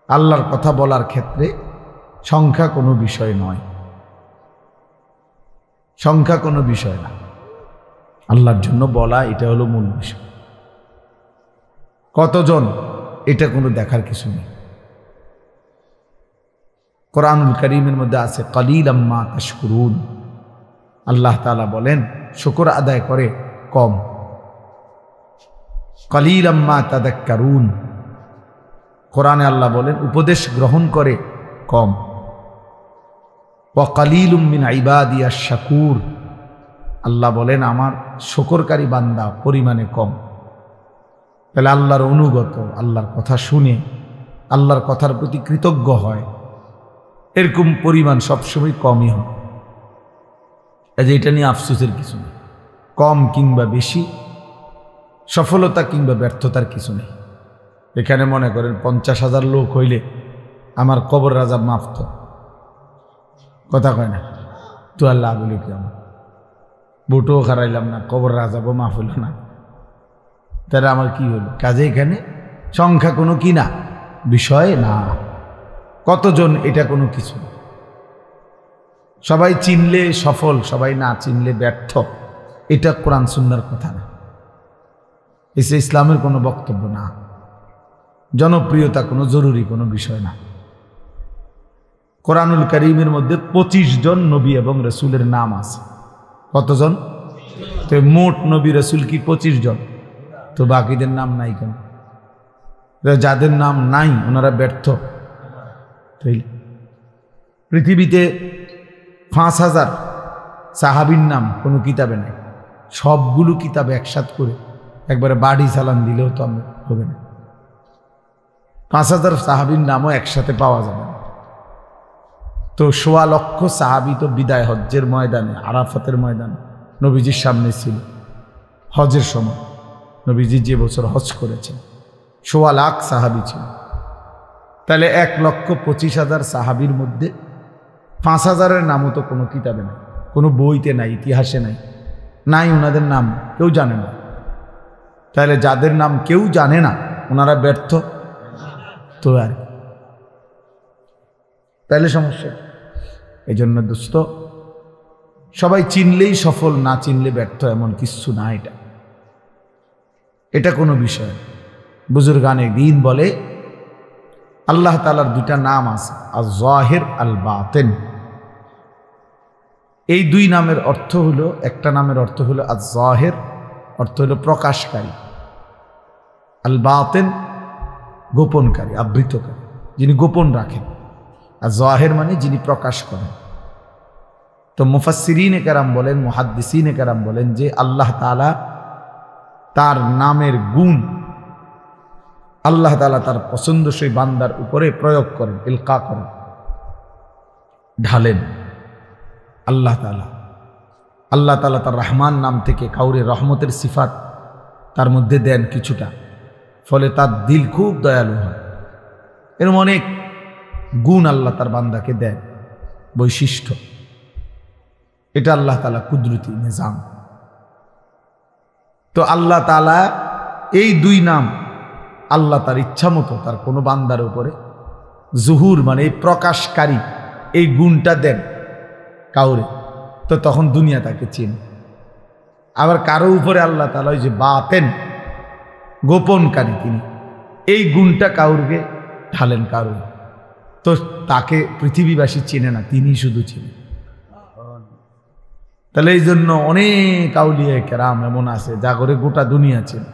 আল্লাহর কথা বলার ক্ষেত্রে সংখ্যা কোনো বিষয় নয়, সংখ্যা কোনো বিষয় না। আল্লাহর জন্য বলা এটা হলো মূল বিষয়। কতজন এটা কোনো দেখার কিছু নেই। কোরআনুল কারীমের মধ্যে আছে কালিলাম মা তাশকুরুন। আল্লাহ তাআলা বলেন শুকর আদায় করে কম। কালিলাম মা তাযাক্কারুন। কোরআনে আল্লাহ বলেন উপদেশ গ্রহণ করে কম। ওয়া কালিলুম মিন ইবাদিয়াশ শাকুর। আল্লাহ বলেন আমার শুকরকারী বান্দা পরিমাণে কম। তাহলে আল্লাহর অনুগত, আল্লাহর কথা শুনে আল্লাহর কথার প্রতি কৃতজ্ঞ হয়, এরকম পরিমাণ সবসময় কমই হয়। এটা নিয়ে আফসোসের কিছু নেই। কম কিংবা বেশি, সফলতা কিংবা ব্যর্থতার কিছু নেই। এখানে মনে করেন 50,000 লোক হইলে আমার কবর আযাব মাফ তো, কথা কয় না তো, আল্লাহ বলি কি আমার বুটও খারাইলাম না, কবর আযাবও মাফ হইল না, তাহলে আমার কি হলো? কাজে এখানে সংখ্যা কোনো কি না বিষয় না, কতজন এটা কোনো কিছু না। সবাই চিনলে সফল, সবাই না চিনলে ব্যর্থ, এটা কোরআন সুন্নাহর কথা না, এসে ইসলামের কোনো বক্তব্য না। জনপ্রিয়তা কোনো জরুরি কোনো বিষয় না। কোরআনুল কারীমের মধ্যে 25 জন নবী এবং রাসূলের নাম আছে। কতজন? তো মোট নবী রাসূল কি 25 জন? তো বাকিদের নাম নাই কেন? যাদের নাম নাই ওনারা ব্যর্থ। পৃথিবীতে 5,000 সাহাবীর নাম কোনো কিতাবে নেই। সবগুলো কিতাবে একসাথ করে একবারে বাড়ি চালান দিলেও তো হবে না। 5,000 সাহাবীর নামও একসাথে পাওয়া যাবে না। তো 1.25 লক্ষ সাহাবী তো বিদায় হজ্জের ময়দানে, আরাফাতের ময়দানে নবীজির সামনে ছিল। হজের সময় নবীজি যে বছর হজ করেছেন 1.25 লাখ সাহাবী ছিল। তাহলে 1,25,000 সাহাবীর মধ্যে 5,000-এর নামও তো কোনো কিতাবে নাই, কোনো বইতে নাই, ইতিহাসে নাই, নাই ওনাদের নাম কেউ জানে না। তাহলে যাদের নাম কেউ জানে না ওনারা ব্যর্থ তো আর, তাহলে সমস্যা। এই জন্য দোস্ত, সবাই চিনলেই সফল, না চিনলে ব্যর্থ এমন কিছু না। এটা কোনো বিষয়। বুজুর্গানে দ্বীন বলে আল্লাহ তাআলার 2টা নাম আছে, আয-যাহির আল-বাতিন। এই 2 নামের অর্থ হলো, একটা নামের অর্থ হলো আয-যাহির, অর্থ হলো প্রকাশকারী, আল-বাতিন গোপনকারী, আবৃতকারী, যিনি গোপন রাখেন। আর যাহির মানে যিনি প্রকাশ করেন। তো মুফাসসিরিনে কেরাম বলেন, মুহাদ্দিসিনে কেরাম বলেন যে আল্লাহ তাআলা তার নামের গুণ আল্লাহ তাআলা তার পছন্দসই বান্দার উপরে প্রয়োগ করেন, ইলকা করেন, ঢালেন। আল্লাহ তাআলা তার রহমান নাম থেকে কাউরে রহমতের সিফাত তার মধ্যে দেন কিছুটা, ফলে তার দিল খুব দয়ালু হয়। এরকম অনেক গুণ আল্লাহ তার বান্দাকে দেন, বৈশিষ্ট্য। এটা আল্লাহ তাআলা কুদরতি নিজাম। তো আল্লাহ তাআলা এই 2 নাম আল্লাহ তার ইচ্ছা মতো তার কোনো বান্দার উপরে জুহুর মানে এই প্রকাশকারী এই গুণটা দেন কাউরে, তো তখন দুনিয়া তাকে চিনে। আবার কারো উপরে আল্লাহ তাআলা ওই যে বাতেন গোপনকারী, তিনি এই গুণটা কাউকে ঢালেন কারো, তো তাকে পৃথিবীবাসী চেনে না, তিনি শুধু চিনে। তাহলে এই জন্য অনেক আউলিয়া কেরাম এমন আছে যা করে গোটা দুনিয়া চেনে।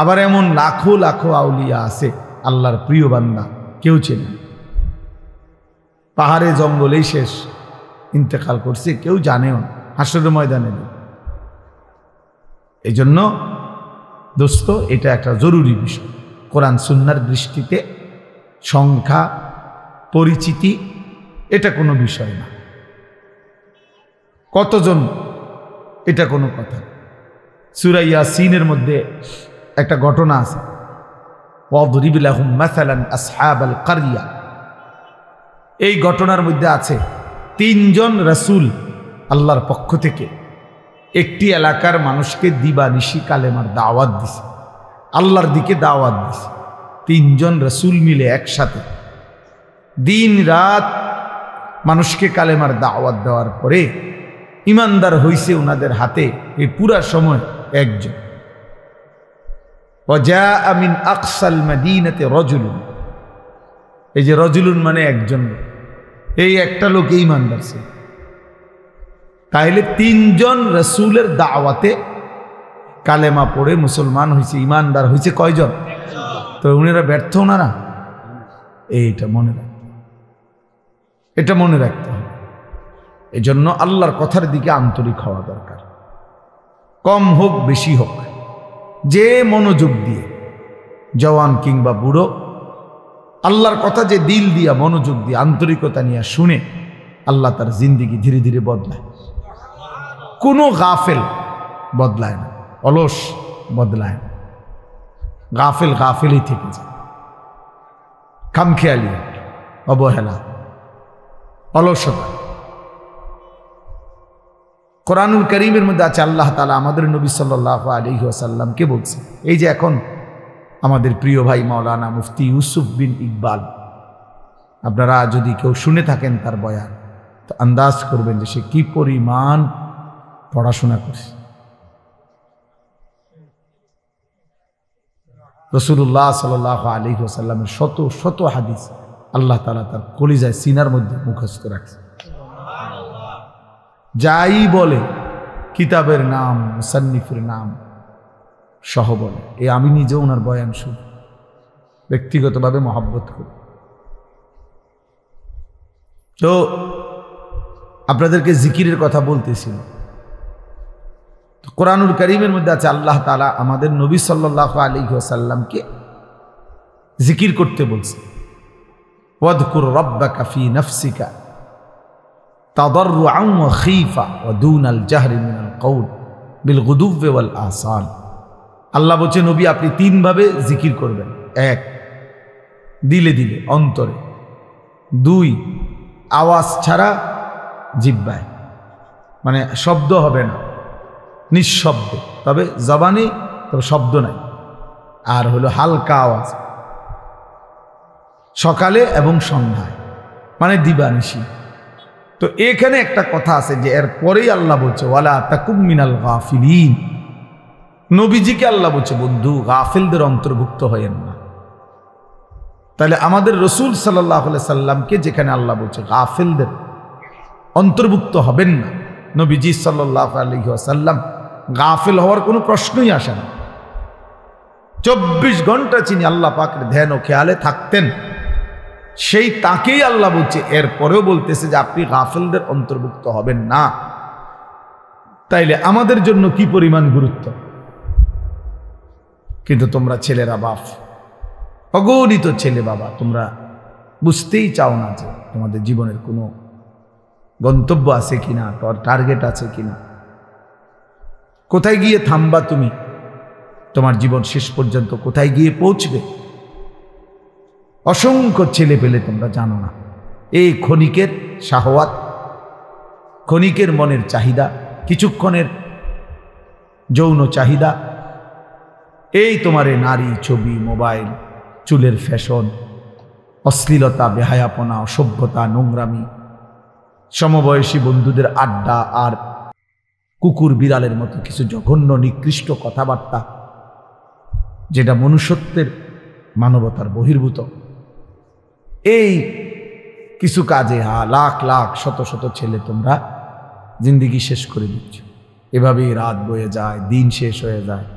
আবার এমন লাখো লাখো আউলিয়া আছে আল্লাহর প্রিয় বান্দা কেউ চেনে, পাহাড়ে জঙ্গলেই শেষ, ইন্তেকাল করছে, কেউ জানেও না, হাসরের ময়দানে। এই জন্য দোস্ত, এটা একটা জরুরি বিষয়। কোরআন সুন্নাহর দৃষ্টিতে সংখ্যা পরিচিতি এটা কোনো বিষয় না, কতজন এটা কোনো কথা। সূরা ইয়াসিনের মধ্যে একটা ঘটনা আছে, ওয়াদরিব লাহুম মাসালান আসহাবাল কারিয়া। এই ঘটনার মধ্যে আছে 3 জন রাসূল আল্লাহর পক্ষ থেকে একটি এলাকার মানুষকে দিবানিশি কালেমার দাওয়াত দিছে, আল্লাহর দিকে দাওয়াত দিছে। 3 জন রাসূল মিলে একসাথে দিন রাত মানুষকে কালেমার দাওয়াত দেওয়ার পরে ইমানদার হইছে ওনাদের হাতে এই পুরা সময় একজন। ওয়াজাআ মিন আকসাল মাদিনাতি রাজুলুন, এই যে রাজুলুন মানে একজন, এই একটা লোক ইমানদার ছিল। তাইলে 3 জন রাসূলের দাওয়াতে কালেমা পড়ে মুসলমান হয়েছে, ইমানদার হয়েছে কয়জন? তো উনারা ব্যর্থ না, এইটা মনে রাখতে, এটা মনে রাখতে হবে। এই জন্য আল্লাহর কথার দিকে আন্তরিক হওয়া দরকার, কম হোক বেশি হোক, যে মনোযোগ দিয়ে, জওয়ান কিংবা বুড়ো, আল্লাহর কথা যে দিল দিয়া মনোযোগ দিয়ে আন্তরিকতা নিয়ে শুনে, আল্লাহ তার জিন্দিগি ধীরে ধীরে বদলায়। কোনো গাফেল বদলায় না, অলস বদলায় না, গাফেল গাফেলই থেকে যায়। খামখেয়ালি, অবহেলা, অলসতা। কোরআনুল কারীমের মধ্যে আছে আল্লাহ তাআলা আমাদের নবী সাল্লাল্লাহু আলাইহি ওয়াসাল্লামকে বলছে, এই যে এখন আমাদের প্রিয় ভাই মাওলানা মুফতি ইউসুফ বিন ইকবাল, আপনারা যদি কেউ শুনে থাকেন তার বয়ান, তো আন্দাজ করবেন যে সে কি পরিমাণ পড়াশোনা করছে। রাসূলুল্লাহ সাল্লাল্লাহু আলাইহি ওয়াসাল্লামের শত শত হাদিস আল্লাহ তাআলা তার কলিজায় সিনার মধ্যে মুখস্থ রাখছে। যাই বলে কিতাবের নাম, মুসান্নিফের নাম সহ বলে। আমি নিজেও ওনার বয়ান শুনি, ব্যক্তিগতভাবে মহব্বত করি। তো আপনাদেরকে জিকিরের কথা বলতেছিল। কোরআনুল কারীমের মধ্যে আছে আল্লাহ তাআলা আমাদের নবী সাল্লাল্লাহু আলাইহি ওয়াসাল্লামকে জিকির করতে বলছে, ওয়াযকুর রাব্বাকা ফী নাফসিকা তাদাররুআন ওয়া খীফা ওয়া দুনাল জাহরি মিনাল কওল বিল গুদুওয়ি ওয়াল আসাল। আল্লাহ বলছে নবী আপনি তিনভাবে জিকির করবেন। এক, দিলে দিলে অন্তরে। দুই, আওয়াজ ছাড়া জিহ্বায়, মানে শব্দ হবে না, নিঃশব্দ, তবে জবানে তবে শব্দ নাই। আর হলো হালকা আওয়াজ, সকালে এবং সন্ধ্যায়, মানে দিবানিশি। তো এখানে একটা কথা আছে যে এর পরেই আল্লাহ বলছে ওয়ালা তাকুম মিনাল গাফিলিন। নবীজিকে আল্লাহ বলছে বন্ধু গাফিলদের অন্তর্ভুক্ত হয়েন না। তাহলে আমাদের রসুল সাল্লাল্লাহু আলাইহি সাল্লামকে যেখানে আল্লাহ বলছে গাফিলদের অন্তর্ভুক্ত হবেন না, নবীজি সাল্লাল্লাহু আলাইহি ওয়াসাল্লাম গাফিল হওয়ার কোনো প্রশ্নই আসে না। 24 ঘন্টা যিনি আল্লাহ পাকের ধ্যান ও খেয়ালে থাকতেন, সেই তাকেই আল্লাহ বলছে এরপরেও বলতেছে যে আপনি গাফিলদের অন্তর্ভুক্ত হবেন না। তাইলে আমাদের জন্য কি পরিমাণ গুরুত্ব। কিন্তু তোমরা ছেলেরা বাপ, অগণিত ছেলে বাবা, তোমরা বুঝতেই চাও না যে তোমাদের জীবনের কোনো গন্তব্য আছে কিনা, টার্গেট আছে কিনা, কোথায় গিয়ে থামবা তুমি, তোমার জীবন শেষ পর্যন্ত কোথায় গিয়ে পৌঁছবে। অসংখ্য ছেলে পেলে তোমরা জানো না। এই ক্ষণিকের শাহওয়াত, ক্ষণিকের মনের চাহিদা, কিছুক্ষণের যৌন চাহিদা, এই তোমার নারী, ছবি, মোবাইল, চুলের ফ্যাশন, অশ্লীলতা, বেহায়াপনা, অসভ্যতা, নোংরামি, সমবয়সী বন্ধুদের আড্ডা, আর কুকুর বিড়ালের মতো কিছু জঘন্য নিকৃষ্ট কথাবার্তা, যেটা মনুষ্যত্বের মানবতার বহির্ভূত। এই কিছু কাজে লাখ লাখ শত শত ছেলে তোমরা জিন্দিগি শেষ করে দিচ্ছ। এভাবেই রাত বয়ে যায়, দিন শেষ হয়ে যায়।